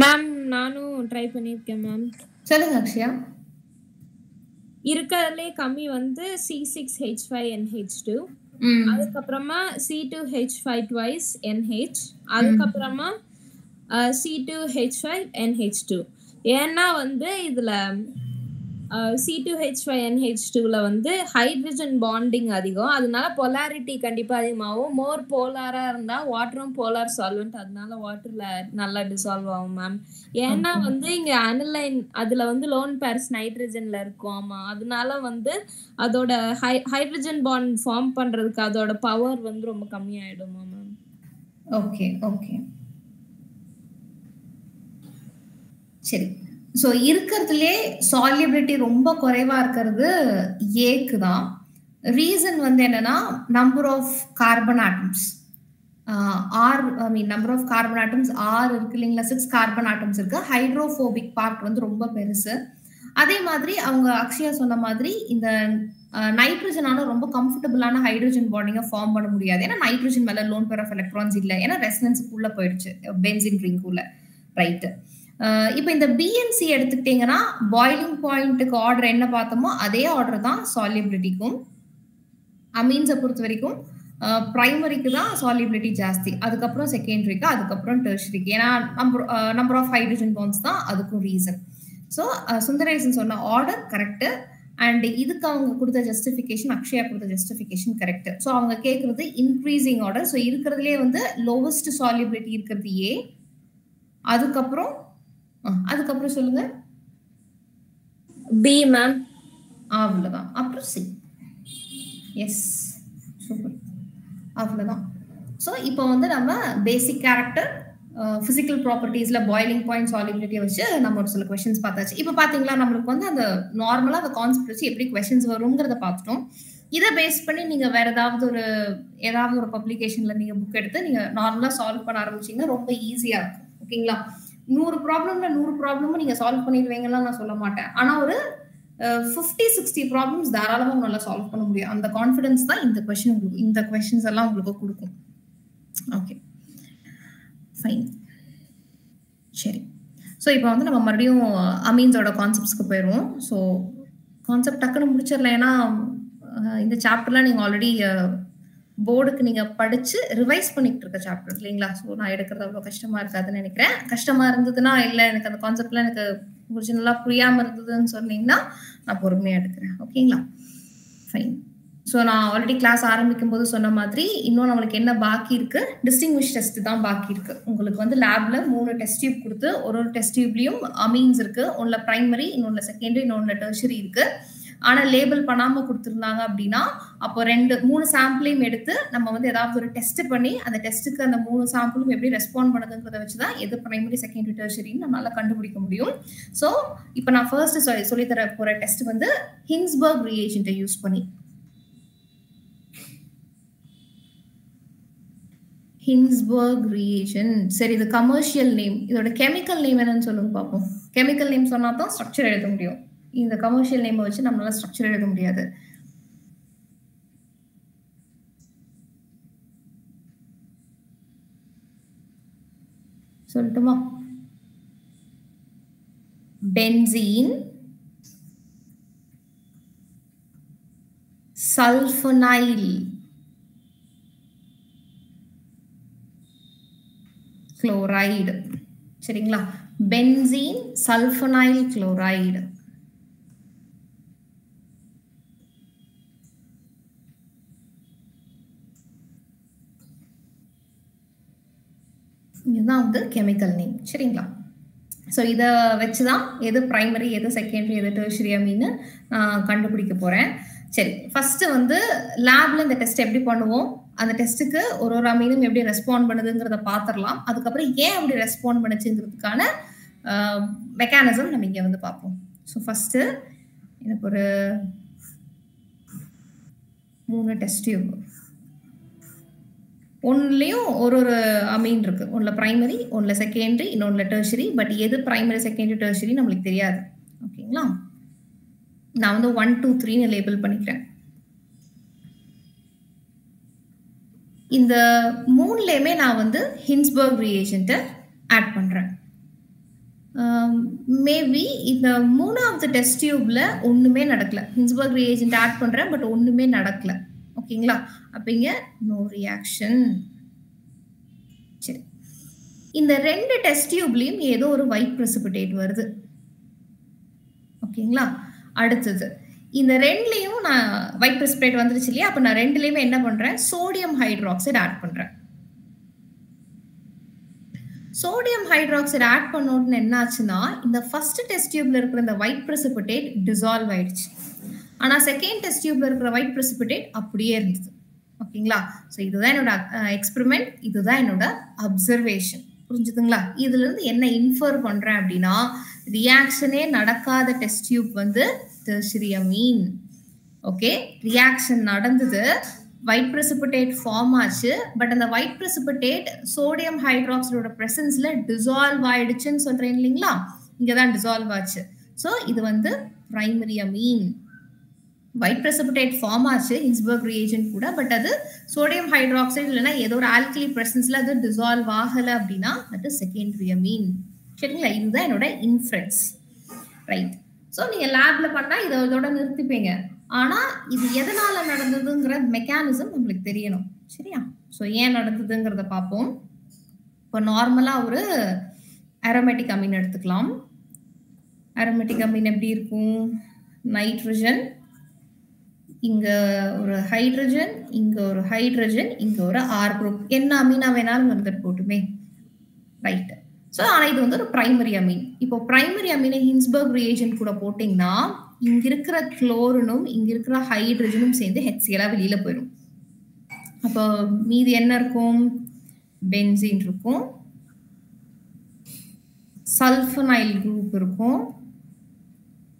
S1: Ma'am நானும் ட்ரை பண்ணியிருக்கேன் மேம்.
S2: சொல்லுங்க அக்ஷயா.
S1: இருக்கிறதுலே கம்மி வந்து C6H5NH2, அதுக்கப்புறமா C2H5 twice NH, அதுக்கப்புறமா C2H5NH2. ஏன்னா வந்து இதுல C2H5NH2ல வந்து ஹைட்ரஜன் பாண்டிங் அதிகம், அதனால பொலாரிட்டி கண்டிப்பா அதிகமாகும். மோர் போலாரா இருந்தா வாட்டரும் போலார் சால்வெண்ட், அதனால வாட்டர்ல நல்லா டிசால்வ் ஆகும் மேம். ஏன்னா வந்து இங்க அனலைன் அதுல வந்து லோன் பேர்ஸ் நைட்ரஜன்ல இருக்கும். ஆமா, அதனால வந்து அதோட ஹைட்ரஜன் பாண்ட் ஃபார்ம் பண்றதுக்கு அதோட பவர் வந்து ரொம்ப கம்மியாயிடுமா மேம்.
S2: ஓகே ஓகே, சரி. ஸோ இருக்கிறதுலே சால்யூபிலிட்டி ரொம்ப குறைவா இருக்கிறது ஏக்கு தான். ரீசன் வந்து என்னன்னா number of carbon atoms. Number of carbon atoms 6 இருக்கு இல்லைங்களா? 6 கார்பன் ஆட்டம்ஸ் இருக்கு. ஹைட்ரோஃபோபிக் பார்ட் வந்து ரொம்ப பெருசு. அதே மாதிரி அவங்க அக்ஷயா சொன்ன மாதிரி இந்த நைட்ரஜனால ரொம்ப கம்ஃபர்டபுளான ஹைட்ரஜன் பாண்டிங்கை ஃபார்ம் பண்ண முடியாது. ஏன்னா நைட்ரஜன் மேல லோன் பேர் ஆஃப் எலக்ட்ரான்ஸ் இல்லை, ஏன்னா ரெசனன்ஸுக்குள்ள போயிடுச்சு பென்சின் ரிங்குள்ள, ரைட்டு. இப்போ இந்த பிஎன்சி எடுத்துக்கிட்டீங்கன்னா பாயிலிங் பாயிண்ட்டுக்கு ஆர்டர் என்ன பார்த்தோமோ அதே ஆர்டர் தான் சால்யூபிலிட்டிக்கும். அமீன்ஸை பொறுத்த வரைக்கும் பிரைமரிக்கு தான் சால்யூபிலிட்டி ஜாஸ்தி, அதுக்கப்புறம் செகண்டரிக்கு, அதுக்கப்புறம் டெர்ஷரிக்கு. ஏன்னா நம்பர் ஆஃப் ஹைட்ரஜன் பாண்ட்ஸ் தான் அதுக்கும் ரீசன். ஸோ சுந்தரேசன் சொன்ன ஆர்டர் கரெக்டு. அண்ட் இதுக்கு அவங்க கொடுத்த ஜஸ்டிஃபிகேஷன், அக்ஷயா கொடுத்த ஜஸ்டிஃபிகேஷன் கரெக்ட். ஸோ அவங்க கேட்கறது இன்க்ரீசிங் ஆர்டர். ஸோ இருக்கிறதுலே வந்து லோவஸ்ட் சால்யூபிலிட்டி இருக்கிறது ஏ, அதுக்கப்புறம் சொல்லுங்க
S1: பி மேம்.
S2: அவ்வளவுதான். அப்புறம் சி. எஸ், சூப்பர், அவ்வளவுதான். ஸோ இப்போ வந்து நம்ம பேசிக் கேரக்டர், பிசிக்கல் ப்ராப்பர்ட்டிஸ்ல பாயிலிங் பாயிண்ட், சால்யூபிலிட்டியை வச்சு நம்ம ஒரு சில கொஸ்டின்ஸ் பார்த்தாச்சு. இப்போ பாத்தீங்களா நம்மளுக்கு வந்து அந்த நார்மலா அந்த கான்செப்ட் வச்சு எப்படி கொஸ்டின்ஸ் வருங்கிறத பார்த்துட்டோம். இதை பேஸ் பண்ணி நீங்க வேற ஏதாவது ஒரு பப்ளிகேஷன்ல நீங்க புக் எடுத்து நீங்க நார்மலா சால்வ் பண்ண ஆரம்பிச்சீங்கன்னா ரொம்ப ஈஸியா இருக்கும். ஓகேங்களா? 100 ப்ராப்ளம்ல 100 ப்ராப்ளமும் நீங்க சால்வ் பண்ணிடுவீங்கலாம் நான் சொல்ல மாட்டேன். ஆனா ஒரு 50-60 ப்ராப்ளம்ஸ் தாராளமா உங்களால சால்வ் பண்ண முடியும். அந்த கான்ஃபிடன்ஸ் தான் இந்த கொஸ்டின்ஸ் எல்லாம் உங்களுக்கு கொடுக்கும். ஓகே, ஃபைன், சரி. ஸோ இப்போ வந்து நம்ம மறுபடியும் அமீன்ஸோட கான்செப்ட்ஸ்க்கு போயிடுவோம். ஸோ கான்செப்ட் டக்குன்னு முடிச்சிடலாம், ஏன்னா இந்த சாப்டர்லாம் நீங்க ஆல்ரெடி போர்டுக்கு நீங்க படிச்சு ரிவைஸ் பண்ணிட்டு இருக்க சாப்டர் இல்லைங்களா? ஸோ நான் எடுக்கிறது அவ்வளவு கஷ்டமா இருக்காதுன்னு நினைக்கிறேன். கஷ்டமா இருந்ததுன்னா இல்ல எனக்கு அந்த கான்செப்ட்லாம் எனக்கு ஒரிஜினலா புரியாம இருந்ததுன்னு சொன்னீங்கன்னா நான் பொறுமையா எடுக்கிறேன். ஓகேங்களா? ஃபைன். ஸோ நான் ஆல்ரெடி கிளாஸ் ஆரம்பிக்கும் போது சொன்ன மாதிரி இன்னும் நம்மளுக்கு என்ன பாக்கி இருக்கு, டிஸ்டிங்விஷ் டெஸ்ட் தான் பாக்கி இருக்கு. உங்களுக்கு வந்து லேப்ல 3 டெஸ்ட் டியூப் கொடுத்து ஒரு டெஸ்ட் டியூப்லயும் அமீன்ஸ் இருக்கு. ஒன்னுல பிரைமரி, இன்னொன்னுல செகண்டரி, இன்னொன்னுல டெர்ஷரி இருக்கு. ஆனா லேபிள் பண்ணாம கொடுத்துருந்தாங்க அப்படின்னா அப்போ 3 சாம்பிளையும் எடுத்து நம்ம வந்து ஏதாவது ஒரு டெஸ்ட் பண்ணி அந்த டெஸ்ட்டுக்கு அந்த 3 சாம்பிளும் எப்படி ரெஸ்பாண்ட் பண்ணுதுங்கிறத வச்சுதான் எது பிரைமரி, செகண்டரி, டெர்ஷரின்னு நம்மளால கண்டுபிடிக்க முடியும். ஸோ இப்போ நான் ஃபர்ஸ்ட் சொல்லித்தர போற டெஸ்ட் வந்து ஹின்ஸ்பர்க் ரியேஜென்ட்டை யூஸ் பண்ணி. ஹின்ஸ்பர்க் ரியேஜென்ட். சரி, இது கமர்ஷியல் நேம். இதோட கெமிக்கல் நேம் என்னன்னு சொல்லுங்க பார்ப்போம். கெமிக்கல் நேம் சொன்னா தான் ஸ்ட்ரக்சர் எழுத முடியும். இந்த கமர்ஷியல் நேம் வச்சு நம்மளால ஸ்ட்ரக்சர் எழுத முடியாது. சொல்லட்டுமா? Benzene, sulphonyl chloride. சரிங்களா? Benzene sulphonyl chloride. இதுதான் வந்து கெமிக்கல் நேம். சரிங்களா? ஸோ இதை வச்சுதான் எது பிரைமரி, எது செகண்டரி, எது டெர்ஷரி அப்படின்னு கண்டுபிடிக்க போறேன். சரி, ஃபர்ஸ்ட் வந்து லேப்ல இந்த டெஸ்ட் எப்படி பண்ணுவோம், அந்த டெஸ்ட்டுக்கு ஒரு அமீனும் எப்படி ரெஸ்பாண்ட் பண்ணுதுங்கிறத பார்த்துடலாம். அதுக்கப்புறம் ஏன் அப்படி ரெஸ்பாண்ட் பண்ணுச்சுங்கிறதுக்கான மெக்கானிசம் நம்ம இங்கே வந்து பார்ப்போம். ஸோ ஃபர்ஸ்ட் எனக்கு ஒரு 3 டெஸ்ட் டியூப், ஒன்னுலயும் ஒரு அமீன் இருக்கு. ஒன்னுல பிரைமரி, ஒன்னுல செகண்டரி, இன்னொன்னுல டெர்ஷரி. பட் எது பிரைமரி, செகண்டரி, டெர்ஷரி நம்மளுக்கு தெரியாது. ஓகேங்களா? நான் வந்து 1 2 3ன்னு லேபிள் பண்ணிக்கிறேன். இந்த 3லயுமே நான் வந்து ஹின்ஸ்பர்க் ரியேஜென்ட்டை ஆட் பண்றேன். மேபி இந்த 3வது டெஸ்ட் டியூப்ல ஒண்ணுமே நடக்கல. ஹின்ஸ்பர்க் ரியேஜென்ட் ஆட் பண்றேன், பட் ஒண்ணுமே நடக்கல. ஓகேங்களா? அப்ப இங்க நோ ரியாக்ஷன். சரி, இந்த 2 டெஸ்ட் டியூப்லயும் ஏதோ ஒரு ஒயிட் பிரெசிபிடேட் வருது. ஓகேங்களா? அடுத்தது இந்த 2லயும் நான் ஒயிட் பிரெசிபிடேட் வந்துருச்சு இல்லையா? அப்ப நான் 2லயுமே என்ன பண்றேன், சோடியம் ஹைட்ராக்சைடு ஆட் பண்றேன். சோடியம் ஹைட்ராக்சைடு ஆட் பண்ண உடனே என்ன ஆச்சுன்னா இந்த ஃபர்ஸ்ட் டெஸ்ட் டியூப்ல இருக்கிற இந்த ஒயிட் பிரெசிபிடேட் டிசால்வ் ஆயிடுச்சு. ஆனா செகண்ட் டெஸ்ட் டியூப்ல இருக்கிற ஒயிட் பிரெசிபிடேட் அப்படியே இருந்தது. ஓகேங்களா? ஸோ இதுதான் என்னோட எக்ஸ்பெரிமெண்ட், இதுதான் என்னோட அப்சர்வேஷன். புரிஞ்சுதுங்களா? இதுல இருந்து என்ன இன்ஃபர் பண்றேன் அப்படின்னா ரியாக்ஷனே நடக்காத டெஸ்ட் டியூப் வந்து டெர்ஷரி அமீன். ஓகே, ரியாக்ஷன் நடந்தது, ஒயிட் பிரெசிபிடேட் ஃபார்ம் ஆச்சு. பட் அந்த ஒயிட் பிரெசிபிடேட் சோடியம் ஹைட்ராக்சைடோட பிரசன்ஸ்ல டிசால்வ் ஆயிடுச்சுன்னு சொல்றேன் இல்லைங்களா? இங்கதான் டிசால்வ் ஆச்சு. ஸோ இது வந்து பிரைமரி அமீன். ஒயிட் பிரெசிபிடேட் ஃபார்ம் ஆச்சு ஹின்ஸ்பர்க் ரியேஜென்ட் கூட, பட் அது சோடியம் ஹைட்ராக்சைடு இல்லைன்னா ஏதோ ஒரு ஆல்கலி பிரசன்ஸ்ல அது டிசால்வ் ஆகல அப்படின்னா அது செகண்டரி அமீன். சரிங்களா? இதுதான் என்னோட இன்ஃபரன்ஸ். ரைட். ஸோ நீங்க லேப்ல பண்ணா இதோட நிறுத்திப்பீங்க. ஆனா இது எதனால நடந்ததுங்கிற மெக்கானிசம் நம்மளுக்கு தெரியணும். சரியா? ஸோ ஏன் நடந்ததுங்கிறத பார்ப்போம். இப்போ நார்மலா ஒரு அரோமேட்டிக் அமீன் எடுத்துக்கலாம். அரோமேட்டிக் அமீன் எப்படி இருக்கும், நைட்ரஜன், இங்க ஒரு ஹைட்ரஜன், இங்க ஒரு ஹைட்ரஜன், இங்க ஒரு R குரூப். என்ன அமீனா வேணாலும் வந்துட்டு போட்டுமே. ரைட். ஸோ ஆனா இது வந்து ஒரு பிரைமரி அமீன். இப்போ பிரைமரி அமீனை ஹின்ஸ்பர்க் ரியேஜென்ட் கூட போட்டீங்கன்னா இங்க இருக்கிற குளோரினும் இங்க இருக்கிற ஹைட்ரஜனும் சேர்ந்து HCl வெளியில போயிடும். அப்போ மீதி என்ன இருக்கும், பென்சீன் இருக்கும், சல்ஃபனைல் குரூப் இருக்கும்,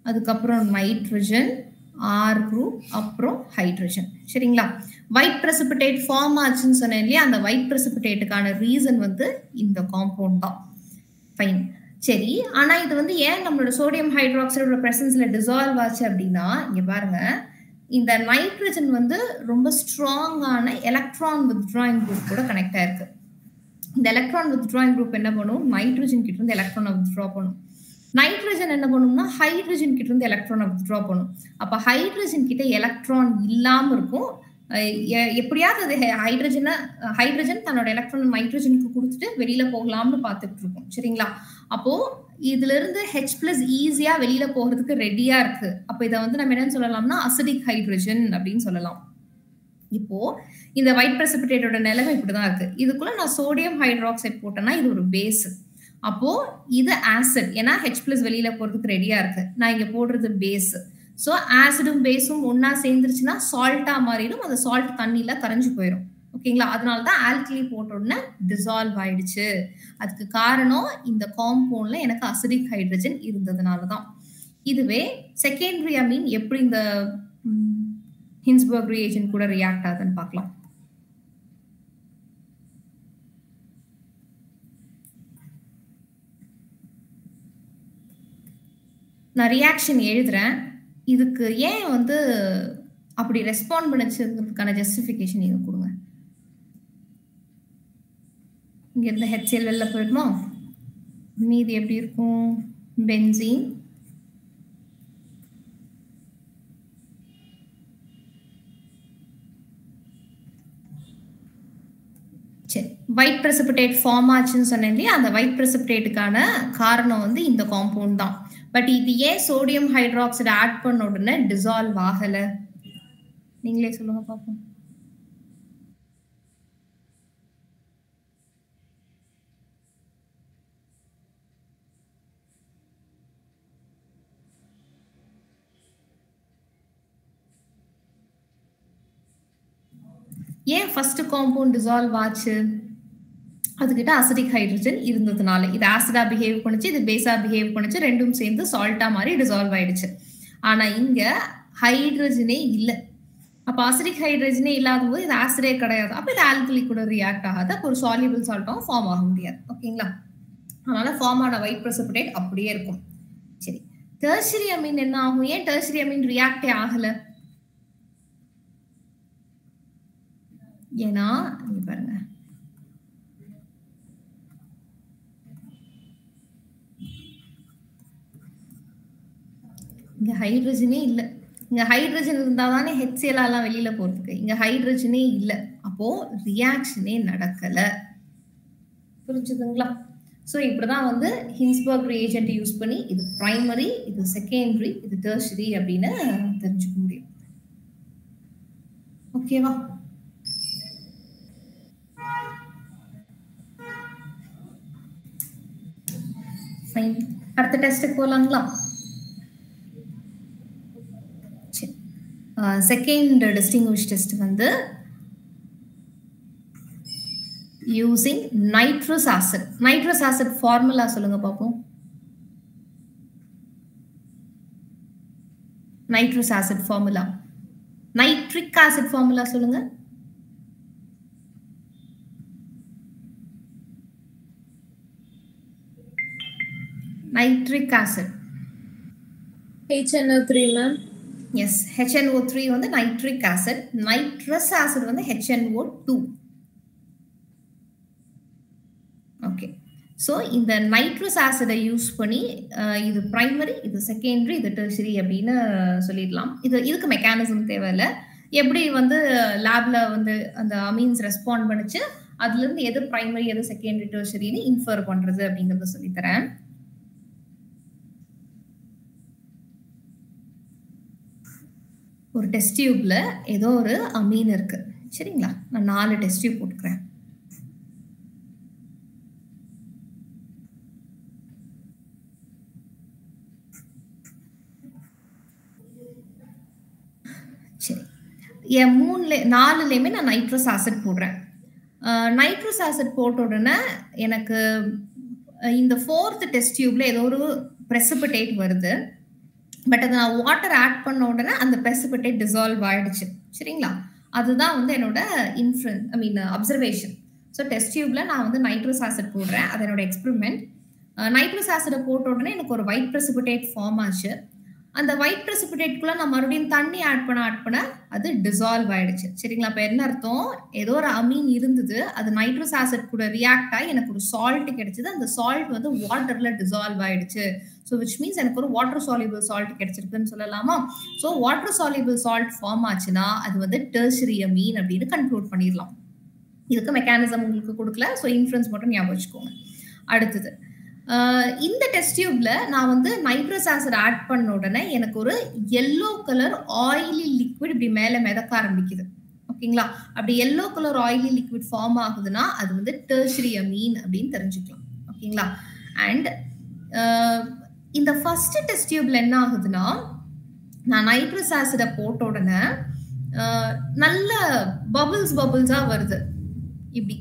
S2: அதுக்கப்புறம் நைட்ரஜன், R குரூப், அப்புறம் ஹைட்ரஜன். சரிங்களா? ஒயிட் பிரெசிபிடேட் ஃபார்ம் ஆச்சுன்னு சொன்னேன் இல்லையா? அந்த ஒயிட் பிரெசிபிடேட்டுக்கான ரீசன் வந்து இந்த காம்பவுண்ட் தான். ஃபைன். சரி, ஆனா இது வந்து ஏன் நம்மளோட சோடியம் ஹைட்ராக்சைடோட பிரசன்ஸ்ல டிசால்வ் ஆச்சு அப்படின்னா இங்க பாருங்க, இந்த நைட்ரஜன் வந்து ரொம்ப ஸ்ட்ராங்கான எலக்ட்ரான் வித்ட்ராயிங் குரூப் கூட கனெக்ட் ஆயிருக்கு. இந்த எலக்ட்ரான் வித்ட்ராயிங் குரூப் என்ன பண்ணும், நைட்ரஜன் கிட்ட இருந்து எலக்ட்ரானை வித்ட்ரா பண்ணும். நைட்ரஜன் என்ன பண்ணும்னா ஹைட்ரஜன் கிட்ட இருந்து எலக்ட்ரானை வித்ட்ரா பண்ணும். அப்ப ஹைட்ரஜன் கிட்ட எலக்ட்ரான் இல்லாம இருக்கும். எப்படியாவது அது ஹைட்ரஜன் தன்னோட எலக்ட்ரான் நைட்ரஜனுக்கு கொடுத்துட்டு வெளியில போகலாம்னு பார்த்துட்டு இருக்கும். சரிங்களா? அப்போ இதுல இருந்து H+ ஈஸியா வெளியில போகிறதுக்கு ரெடியா இருக்கு. அப்ப இதை வந்து நம்ம என்னன்னு சொல்லலாம்னா அசிடிக் ஹைட்ரஜன் அப்படின்னு சொல்லலாம். இப்போ இந்த ஒயிட் பிரசிபிடேட்டோட நிலைமை இப்படிதான் இருக்கு. இதுக்குள்ள நான் சோடியம் ஹைட்ராக்சைடு போட்டேன்னா இது ஒரு பேஸ். அப்போ இது ஆசிட், ஏன்னா H+ வெளியில போறதுக்கு ரெடியா இருக்கு. நான் இங்க போடுறது பேஸ். ஸோ ஆசிடும் பேஸும் ஒன்னா சேர்ந்துருச்சுன்னா சால்ட்டா மாறிடும். அந்த சால்ட் தண்ணியில கரைஞ்சு போயிடும். ஓகேங்களா? அதனாலதான் ஆல்கலி போட்ட உடனே டிசால்வ் ஆயிடுச்சு. அதுக்கு காரணம் இந்த காம்பவுண்ட்ல எனக்கு அசிடிக் ஹைட்ரஜன் இருந்ததுனாலதான். இதுவே செகண்டரி அமீன் எப்படி இந்த ஹின்ஸ்பர்க் ரியேஜென்ட் கூட ரியாக்ட் ஆகுதுன்னு பார்க்கலாம். நான் ரியாக்ஷன் எழுதுறேன். இதுக்கு ஏன் வந்து அப்படி ரெஸ்பாண்ட் பண்ணிச்சதுக்கான ஜஸ்டிஃபிகேஷன் இது கொடுங்க. இங்க இருந்து HCl வெளில போயிடுமா? மீதி எப்படி இருக்கும்? பென்சீன், சரி, ஒயிட் பிரசிபிடேட் ஃபார்ம் ஆச்சுன்னு சொன்னேன் இல்லையா? அந்த ஒயிட் பிரசிபிடேட்டுக்கான காரணம் வந்து இந்த காம்பவுண்ட் தான். பட் இது ஏன் சோடியம் ஹைட்ராக்சைடு ஆட் பண்ண உடனே டிசால்வ் ஆகல? நீங்களே சொல்லுங்க பாப்போம். ஏன் ஃபர்ஸ்ட் காம்பவுண்ட் டிசால்வ் ஆச்சு? அதுக்கிட்ட அசிடிக் ஹைட்ரஜன் இருந்ததுனால. இது ஆசிடா பிஹேவ் பண்ணுச்சு, இது பேஸா பிஹேவ் பண்ணுச்சு. ரெண்டும் சேர்ந்து சால்ட்டா மாதிரி டிசால்வ் ஆயிடுச்சு. ஆனா இங்க ஹைட்ரஜனே இல்லை. அப்ப அசிடிக் ஹைட்ரஜனே இல்லாத போது இது ஆசிடே கிடையாது. அப்ப இது ஆல்கலி கூட ரியாக்ட் ஆகாது. அப்போ ஒரு சால்யூபிள் சால்ட்டும் ஃபார்ம் ஆக முடியாது. ஓகேங்களா? அதனால ஃபார்ம் ஆன ஒயிட் பிரசிபிடேட் அப்படியே இருக்கும். சரி, டெர்ஷரி அமீன் என்ன ஆகும்? ஏன் டெர்ஷரி அமீன் ரியாக்டே ஆகல? ஏன்னா இங்க பாருங்க, இங்க ஹைட்ரஜனே இல்லை. இங்க ஹைட்ரஜன் இருந்தாதானே HCl எல்லாம் வெளியில போறதுக்கு. இங்க ஹைட்ரஜனே இல்லை. அப்போ ரியாக்ஷனே நடக்கல. புரிஞ்சுதுங்களா? ஸோ இப்படிதான் வந்து ஹின்ஸ்பர்க் ரியேஜென்ட் யூஸ் பண்ணி இது பிரைமரி, இது செகண்டரி, இது டெர்ஷரி அப்படின்னு தெரிஞ்சுக்க முடியும். ஓகேவா? அடுத்த டெஸ்ட்டுக்கு போலாங்களா? செகண்ட் டிஸ்டிங்விஷ் டெஸ்ட் வந்து using nitrous acid. Nitrous acid formula சொல்லுங்க பாப்போம். Nitrous acid formula, nitric acid formula சொல்லுங்க. Nitric acid
S1: HNO3 ma'am.
S2: Yes, HNO3 வந்து நைட்ரிக் ஆசிட். நைட்ரஸ் ஆசிட் வந்து HNO2. ஓகே, ஸோ இந்த நைட்ரஸ் ஆசிடை யூஸ் பண்ணி இது பிரைமரி, இது செகண்டரி, இது டெர்ஷரி அப்படின்னு சொல்லிடலாம். இதுக்கு மெக்கானிசம் தேவையில்லை. எப்படி வந்து லேப்ல வந்து அந்த அமீன்ஸ் ரெஸ்பாண்ட் பண்ணிச்சு, அதுல இருந்து எது பிரைமரி எது செகண்டரி டெர்ஷரின்னு இன்ஃபர் பண்றது அப்படிங்கறத சொல்லித்தரேன். ஒரு டெஸ்ட் டியூப்ல ஏதோ ஒரு அமீன் இருக்கு. சரிங்களா? நான் 4 டெஸ்ட் டியூப் போட்டுக்கிறேன். சரி, என் 4லையுமே நான் நைட்ரஸ் ஆசிட் போடுறேன். நைட்ரஸ் ஆசிட் போட்ட உடனே எனக்கு இந்த 4th டெஸ்ட் டியூப்ல ஏதோ ஒரு பிரசிபிடேட் வருது. பட் அதை நான் வாட்டர் ஆட் பண்ண உடனே அந்த பிரசிபிடேட் டிசால்வ் ஆயிடுச்சு. சரிங்களா? அதுதான் வந்து என்னோட அப்சர்வேஷன். ஸோ டெஸ்ட் டியூப்ல நான் வந்து நைட்ரஸ் ஆசிட் போடுறேன். அது என்னோட எக்ஸ்பெரிமெண்ட். நைட்ரஸ் ஆசிடை போட்ட உடனே எனக்கு ஒரு ஒயிட் பிரசிபிடேட் ஃபார்ம் ஆச்சு. அந்த ஒயிட் precipitate-குள்ள நான் மறுபடியும் தண்ணி ஆட் பண்ண அது டிசால்வ் ஆயிடுச்சு. சரிங்களா? அப்ப என்ன அர்த்தம்? ஏதோ ஒரு அமீன் இருந்தது. அது நைட்ரஸ் ஆசிட் கூட ரியாக்ட் ஆகி எனக்கு ஒரு சால்ட் கிடைச்சது. அந்த சால்ட் வந்து வாட்டர்ல டிசால்வ் ஆயிடுச்சு. ஸோ விச் மீன்ஸ் எனக்கு ஒரு வாட்டர் சால்யூபிள் சால்ட் கிடைச்சிருக்குன்னு சொல்லலாமா? So water soluble salt form ஆச்சுன்னா அது வந்து டெர்ஷரி அமீன் அப்படின்னு கன்க்ளூட் பண்ணிடலாம். இதுக்கு மெக்கானிசம் உங்களுக்கு கொடுக்கல. ஸோ இன்ஃபரன்ஸ் மட்டும் ஞாபகம் வச்சுக்கோங்க. அடுத்தது இந்த டெஸ்ட் டியூப்ல நான் வந்து நைட்ரஸ் ஆசிட் ஆட் பண்ண உடனே எனக்கு ஒரு yellow கலர் ஆயிலி லிக்விட் இப்படி மேல மிதக்க ஆரம்பிக்குது. ஓகேங்களா? அப்படி yellow colour oily liquid form ஆகுதுன்னா அது வந்து டெர்ஷரி அமீன் அப்படின்னு தெரிஞ்சுக்கலாம். ஓகேங்களா? அண்ட் இந்த ஃபர்ஸ்ட் டெஸ்ட் டியூப்ல என்ன ஆகுதுன்னா நான் நைட்ரஸ் ஆசிட போட்ட உடனே நல்ல பபிள்ஸா வருது இப்படி.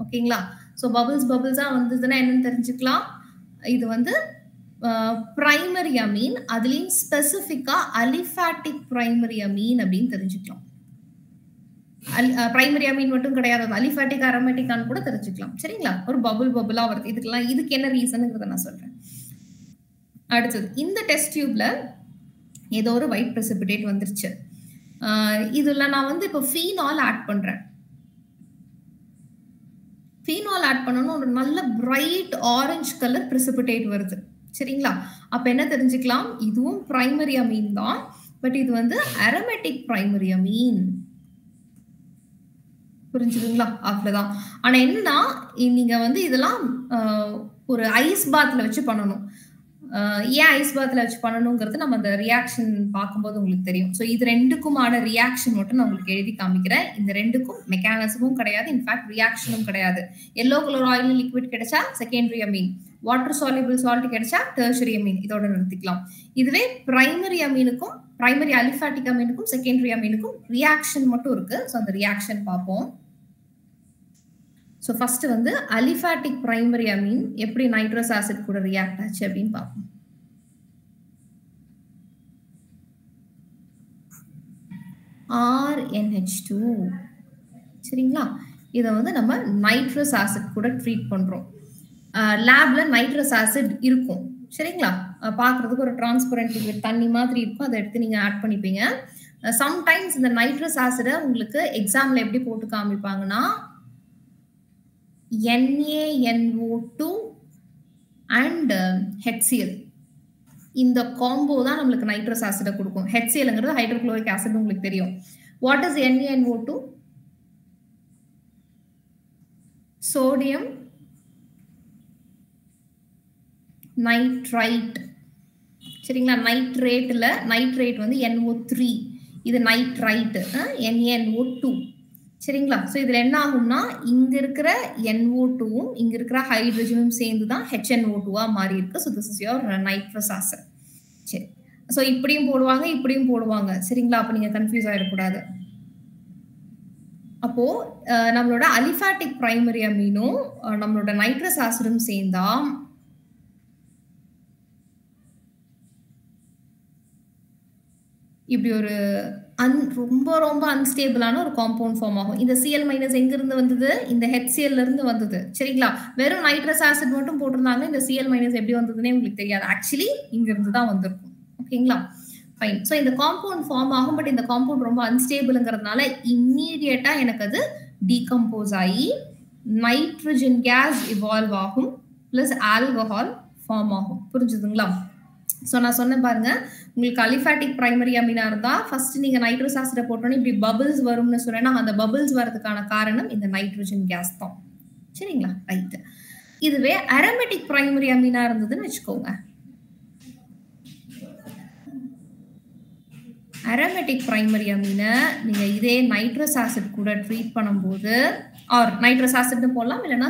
S2: ஓகேங்களா? ஸோ பபிள்ஸா வந்ததுன்னா என்னன்னு தெரிஞ்சுக்கலாம். இது வந்து பிரைமரி அமீன், அதுலயும் ஸ்பெசிபிக்கா அலிஃபாட்டிக் பிரைமரி அமீன் அப்படின்னு தெரிஞ்சுக்கலாம். பிரைமரி அமீன் மட்டும் கிடையாது, அலிஃபாட்டிக் அரோமேட்டிக்கான்னு கூட தெரிஞ்சுக்கலாம். சரிங்களா? ஒரு பபிளா வருது. இதுக்கு என்ன ரீசன்ங்கிறத நான் சொல்றேன். அடுத்தது இந்த டெஸ்ட் டியூப்ல ஏதோ ஒரு ஒயிட் precipitate வந்துருச்சு. இதுல நான் வந்து இப்போ ஃபீனால் ஆட் பண்றேன். ஃபீனால் ஆட் பண்ணனும் ஒரு நல்ல பிரைட் ஆரஞ்சு கலர் precipitate வருது. சரிங்களா? அப்ப என்ன தெரிஞ்சுக்கலாம்? இதுவும் பிரைமரி அமீன் தான், பட் இது வந்து அரோமேட்டிக் பிரைமரி அமீன். புரிஞ்சுதுங்களா? அவ்வளவுதான். ஆனா என்னன்னா நீங்க வந்து இதெல்லாம் ஒரு ஐஸ் பாத்ல வச்சு பண்ணணும். ஏன் ஐஸ் பாத்ல வச்சு பண்ணணுங்கிறது நம்ம அந்த ரியாக்ஷன் பார்க்கும்போது உங்களுக்கு தெரியும். ஸோ இது ரெண்டுக்குமான ரியாக்ஷன் மட்டும் நான் உங்களுக்கு எழுதி காமிக்கிறேன். இந்த ரெண்டுக்கும் மெக்கானிசமும் கிடையாது, இன்ஃபேக்ட் ரியாக்ஷனும் கிடையாது. எல்லோ கலர் ஆயில் லிக்விட் கிடைச்சா secondary amine, water soluble salt கிடைச்சா டெர்ஷரி அமீன். இதோட நிறுத்திக்கலாம். இதுவே பிரைமரி அமீனுக்கும் பிரைமரி அலிஃபாட்டிக் அமீனுக்கும் செகண்டரி அமீனுக்கும் ரியாக்ஷன் மட்டும் இருக்கு. ஸோ அந்த ரியாக்ஷன் பார்ப்போம். ஸோ ஃபர்ஸ்ட் வந்து அலிஃபாட்டிக் பிரைமரி அமீன் எப்படி நைட்ரஸ் ஆசிட் கூட ரியாக்ட் ஆச்சு அப்படின்னு பார்ப்போம். RNH2. சரிங்களா? இதை வந்து நம்ம நைட்ரஸ் ஆசிட் கூட ட்ரீட் பண்றோம். லேப்ல நைட்ரஸ் ஆசிட் இருக்கும். சரிங்களா? பார்க்கறதுக்கு ஒரு டிரான்ஸ்பரண்ட் லிக்விட் தண்ணி மாதிரி இருக்கும். அதை எடுத்து நீங்க ஆட் பண்ணிப்பீங்க. சம்டைம்ஸ் இந்த நைட்ரஸ் ஆசிடை உங்களுக்கு எக்ஸாம்ல எப்படி போட்டு காமிப்பாங்கன்னா NaNO2 and HCl. இந்த காம்போ தான் நம்மளுக்கு நைட்ரஸ் ஆசிட கொடுக்கும். HClங்கிறது ஹைட்ரோகுளோரிக் ஆசிட் உங்களுக்கு தெரியும். What is NaNO2? Sodium nitrite. சரிங்களா? நைட்ரேட்ல நைட்ரேட் வந்து NO3, இது நைட்ரைட் NaNO2. சரிங்களா? ஸோ இதுல என்ன ஆகும்னா இங்க இருக்கிற NO2வும் இங்க இருக்கிற ஹைட்ரஜனும் சேர்ந்து தான் HNO2வா மாறி இருக்கு. So this is your nitrous acid. சரி, ஸோ இப்படியும் போடுவாங்க இப்படியும் போடுவாங்க. சரிங்களா? அப்ப நீங்க கன்ஃபியூஸ் ஆயிடக்கூடாது. அப்போ நம்மளோட அலிஃபாட்டிக் பிரைமரி அமீனும் நம்மளோட நைட்ரஸ் ஆசிடும் சேர்ந்தா இப்படி ஒரு ரொம்ப ரொம்ப அன்ஸ்டேபிளான ஒரு காம்பவுண்ட் ஃபார்ம் ஆகும். இந்த Cl மைனஸ் எங்க இருந்து வந்தது? இந்த HCl இருந்து வந்தது. சரிங்களா? வெறும் நைட்ரஸ் ஆசிட் மட்டும் போட்டிருந்தாங்க, இந்த Cl மைனஸ் எப்படி வந்ததுன்னே உங்களுக்கு தெரியாது. ஆக்சுவலி இங்க இருந்து தான் வந்திருக்கும். ஓகேங்களா? ஃபைன். ஸோ இந்த காம்பவுண்ட் ஃபார்ம் ஆகும், பட் இந்த காம்பவுண்ட் ரொம்ப அன்ஸ்டேபிள்ங்கிறதுனால இம்மீடியட்டா எனக்கு அது டீகம்போஸ் ஆகி நைட்ரஜன் கேஸ் இவால்வ் ஆகும், பிளஸ் ஆல்கஹால் ஃபார்ம் ஆகும். புரிஞ்சுதுங்களா? ஸோ நான் சொன்னேன் பாருங்க, உங்களுக்கு அலிஃபாட்டிக் பிரைமரி அமீனா இருந்தா ஃபர்ஸ்ட் நீங்க நைட்ரஸ் ஆசிட போட்டோன்னே இப்படி பபிள்ஸ் வரும்னு சொன்னா அந்த பபிள்ஸ் வரதுக்கான காரணம் இந்த நைட்ரஜன் கேஸ் தான். சரிங்களா? ரைட். இதுவே அரோமேட்டிக் பிரைமரி அமீனா இருந்ததுன்னு வச்சுக்கோங்க. அரோமேட்டிக் பிரைமரி அமீனை நீங்க இதே நைட்ரஸ் ஆசிட் கூட ட்ரீட் பண்ணும்போது, ஆர் நைட்ரஸ் ஆசிட்னு போடலாம், இல்லைன்னா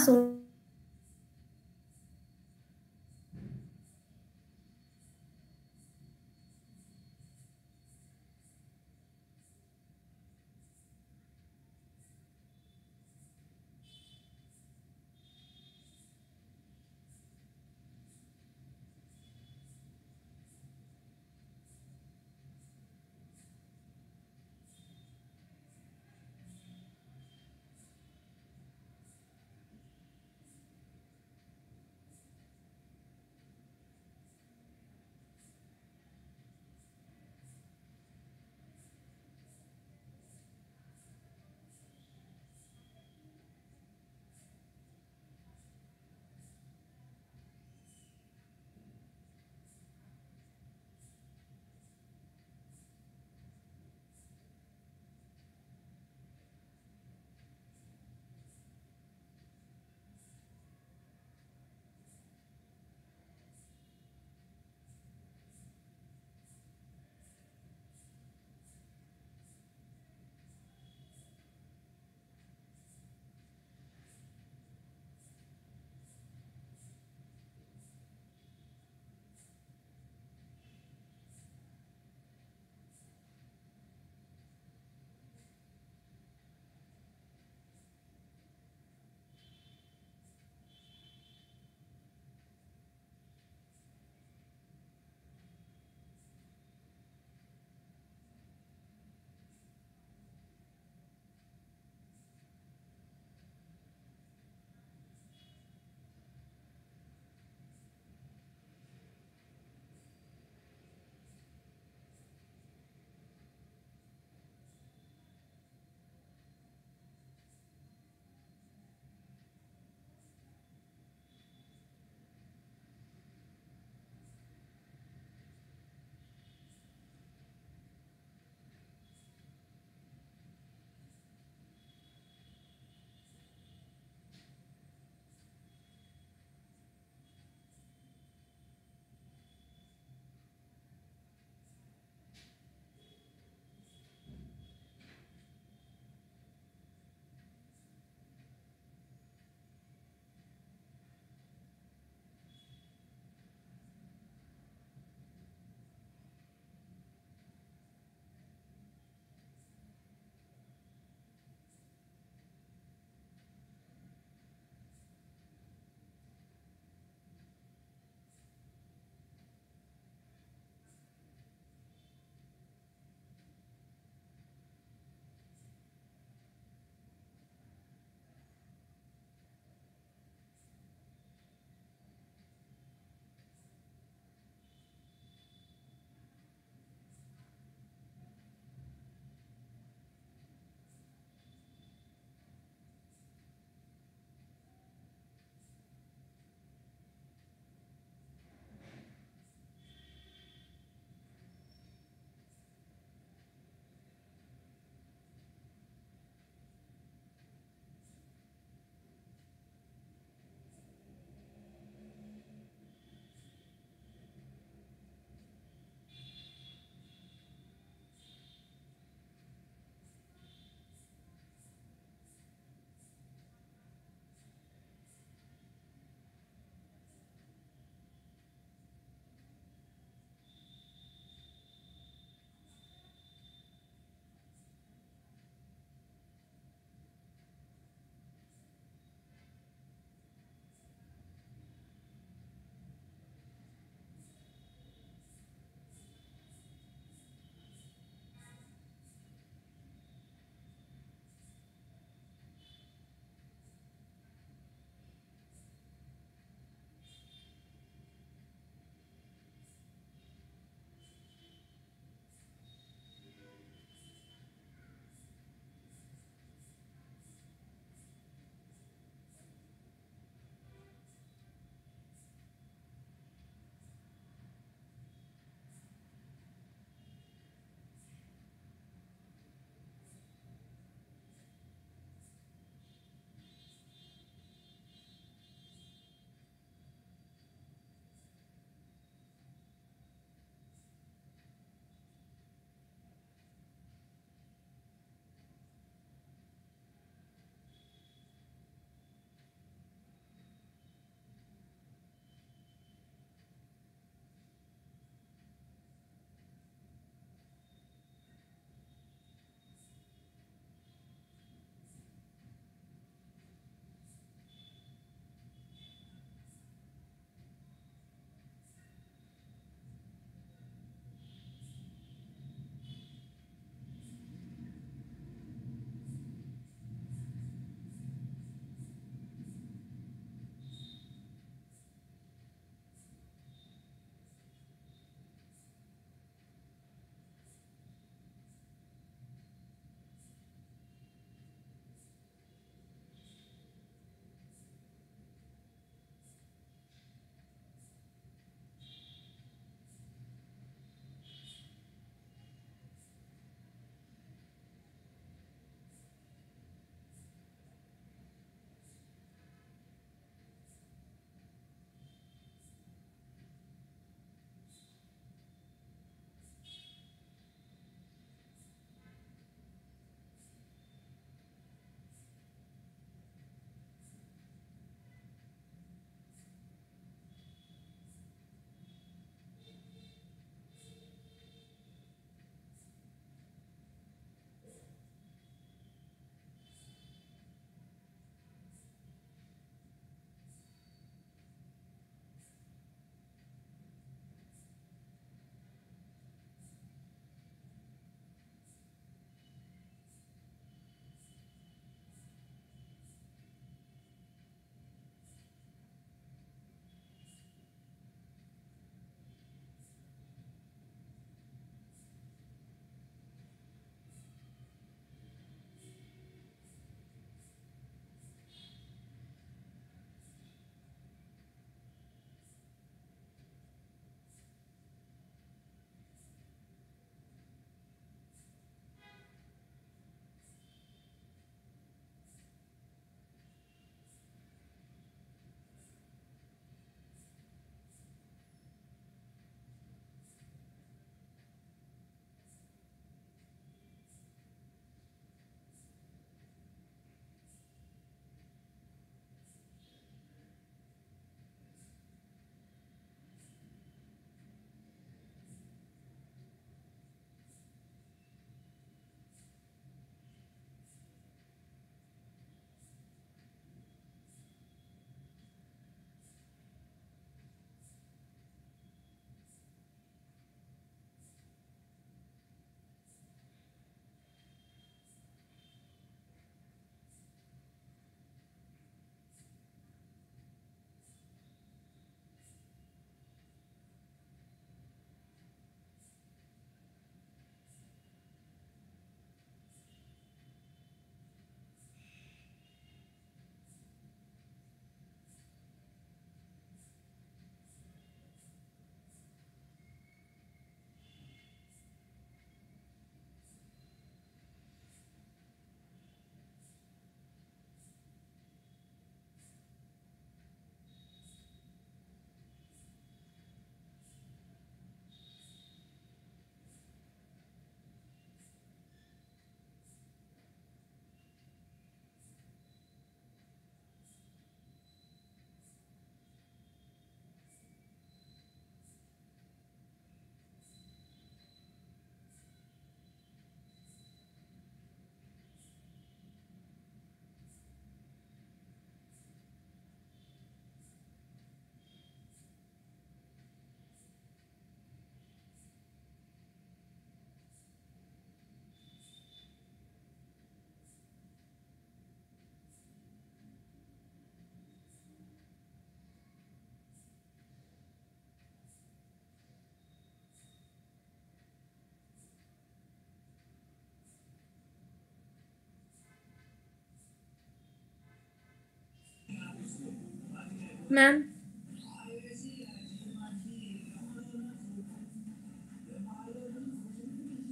S1: மேம்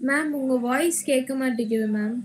S1: மேம் உங்க வாய்ஸ் கேட்க மாட்டேங்குது ma'am.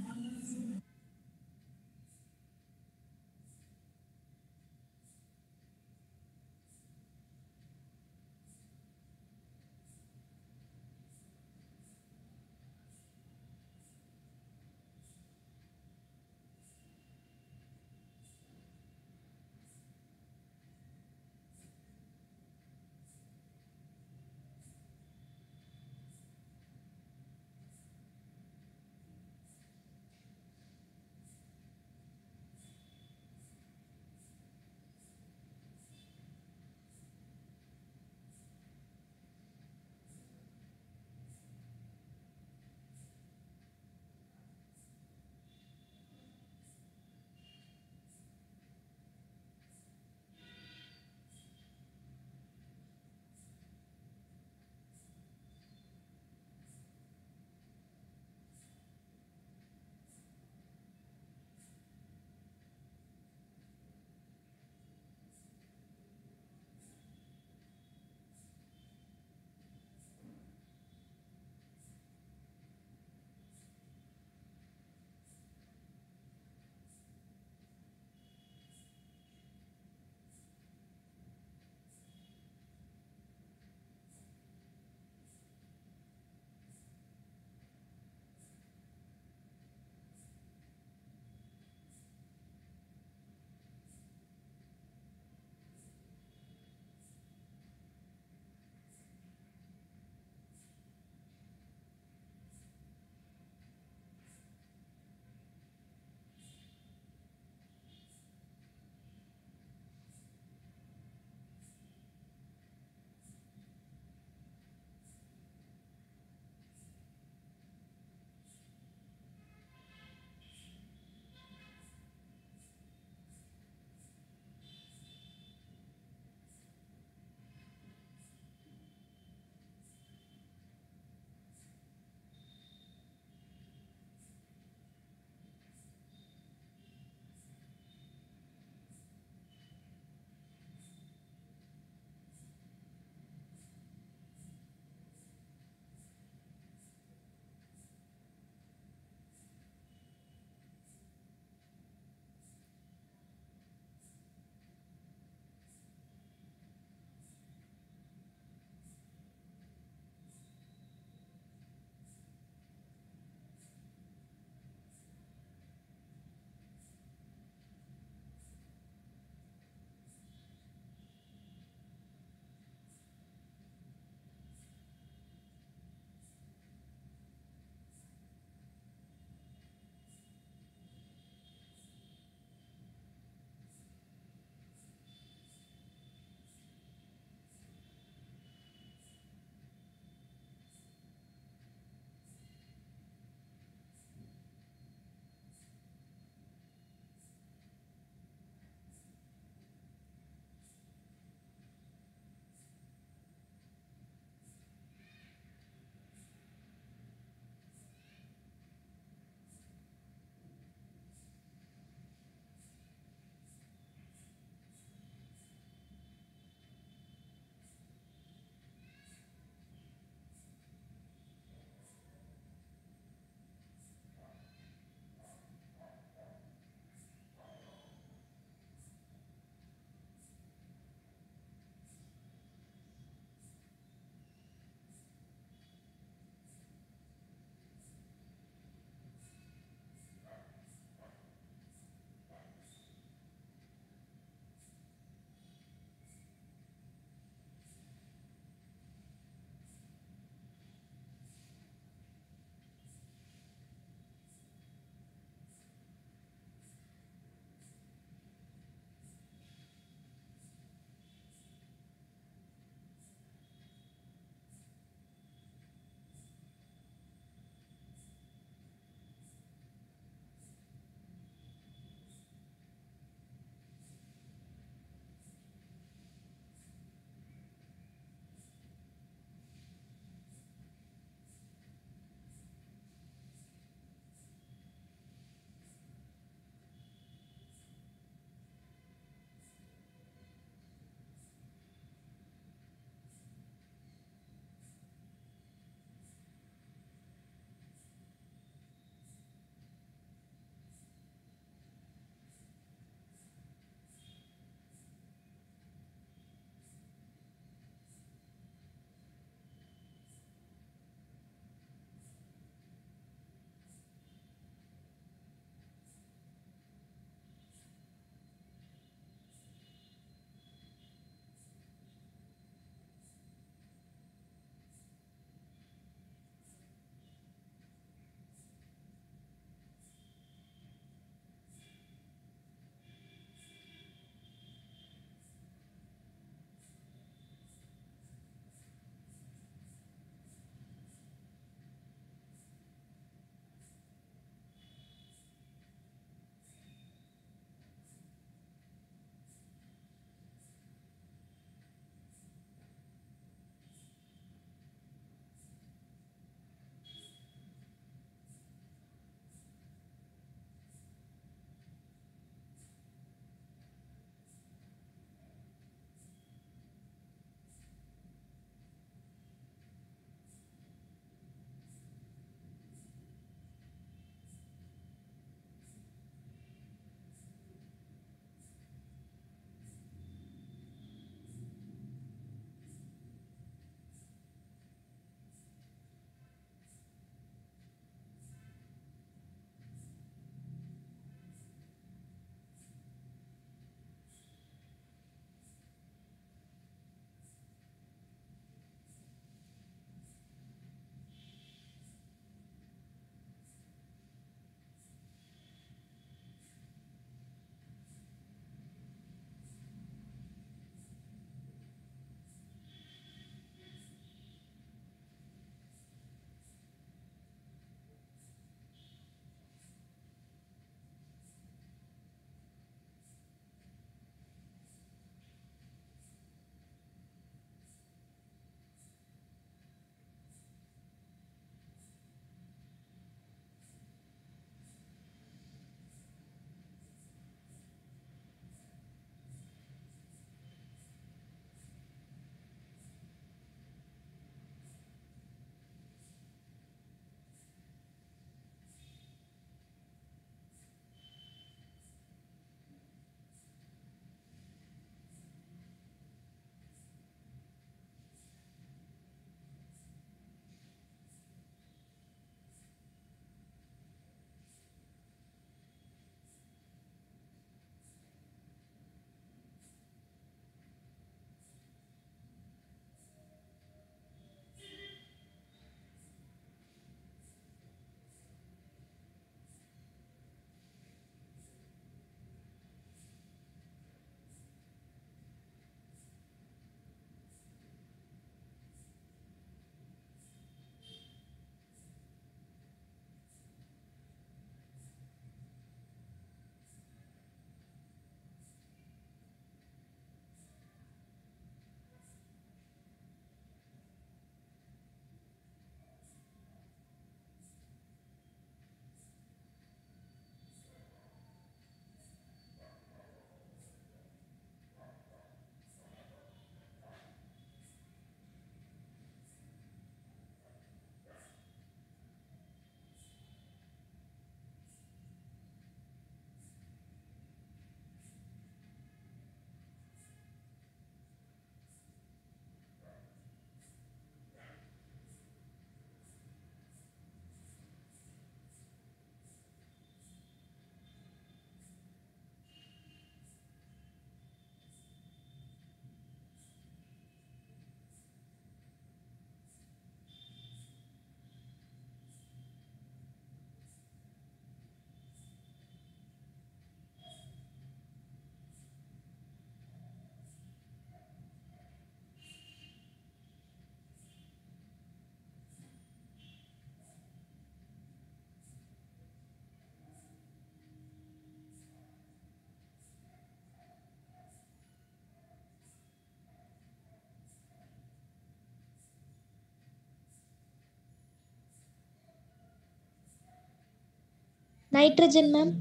S5: Nitrogen ma'am.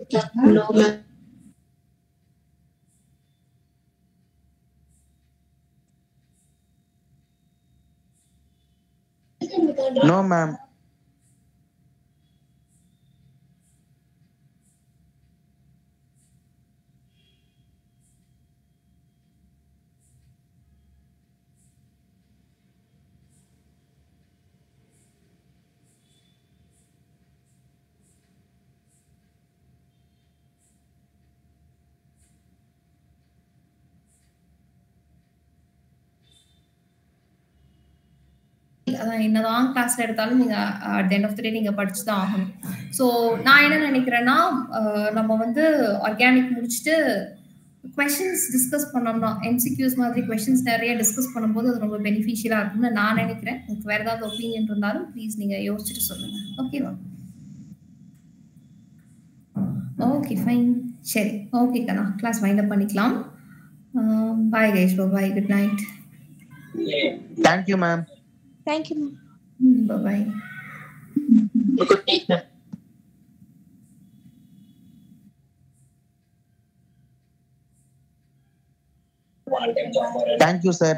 S6: No, ma'am.
S3: No, ma'am.
S2: அதான் என்னதான் கிளாஸ்ல எடுத்தாலும் நீங்க அட் எண்ட் ஆஃப் த டே நீங்க படிச்சு தான் ஆகணும். ஸோ நான் என்ன நினைக்கிறேன்னா நம்ம வந்து ஆர்கானிக் முடிச்சுட்டு கொஷின்ஸ் டிஸ்கஸ் பண்ணோம்னா எம்சிக்யூஸ் மாதிரி கொஷின்ஸ் நிறைய டிஸ்கஸ் பண்ணும்போது அது ரொம்ப பெனிஃபிஷியலா இருக்கும்னு நான் நினைக்கிறேன். உங்களுக்கு வேற ஏதாவது ஒப்பீனியன் இருந்தாலும் ப்ளீஸ் நீங்க யோசிச்சுட்டு சொல்லுங்க. ஓகேவா? Okay fine. சரி ஓகே கண்ணா, கிளாஸ் வைண்ட் அப் பண்ணிக்கலாம். Bye guys, bye, good night.
S3: Thank you, ma'am.
S5: Thank you, ma'am.
S2: Bye-bye.
S6: Good night, ma'am.
S3: Thank you, sir.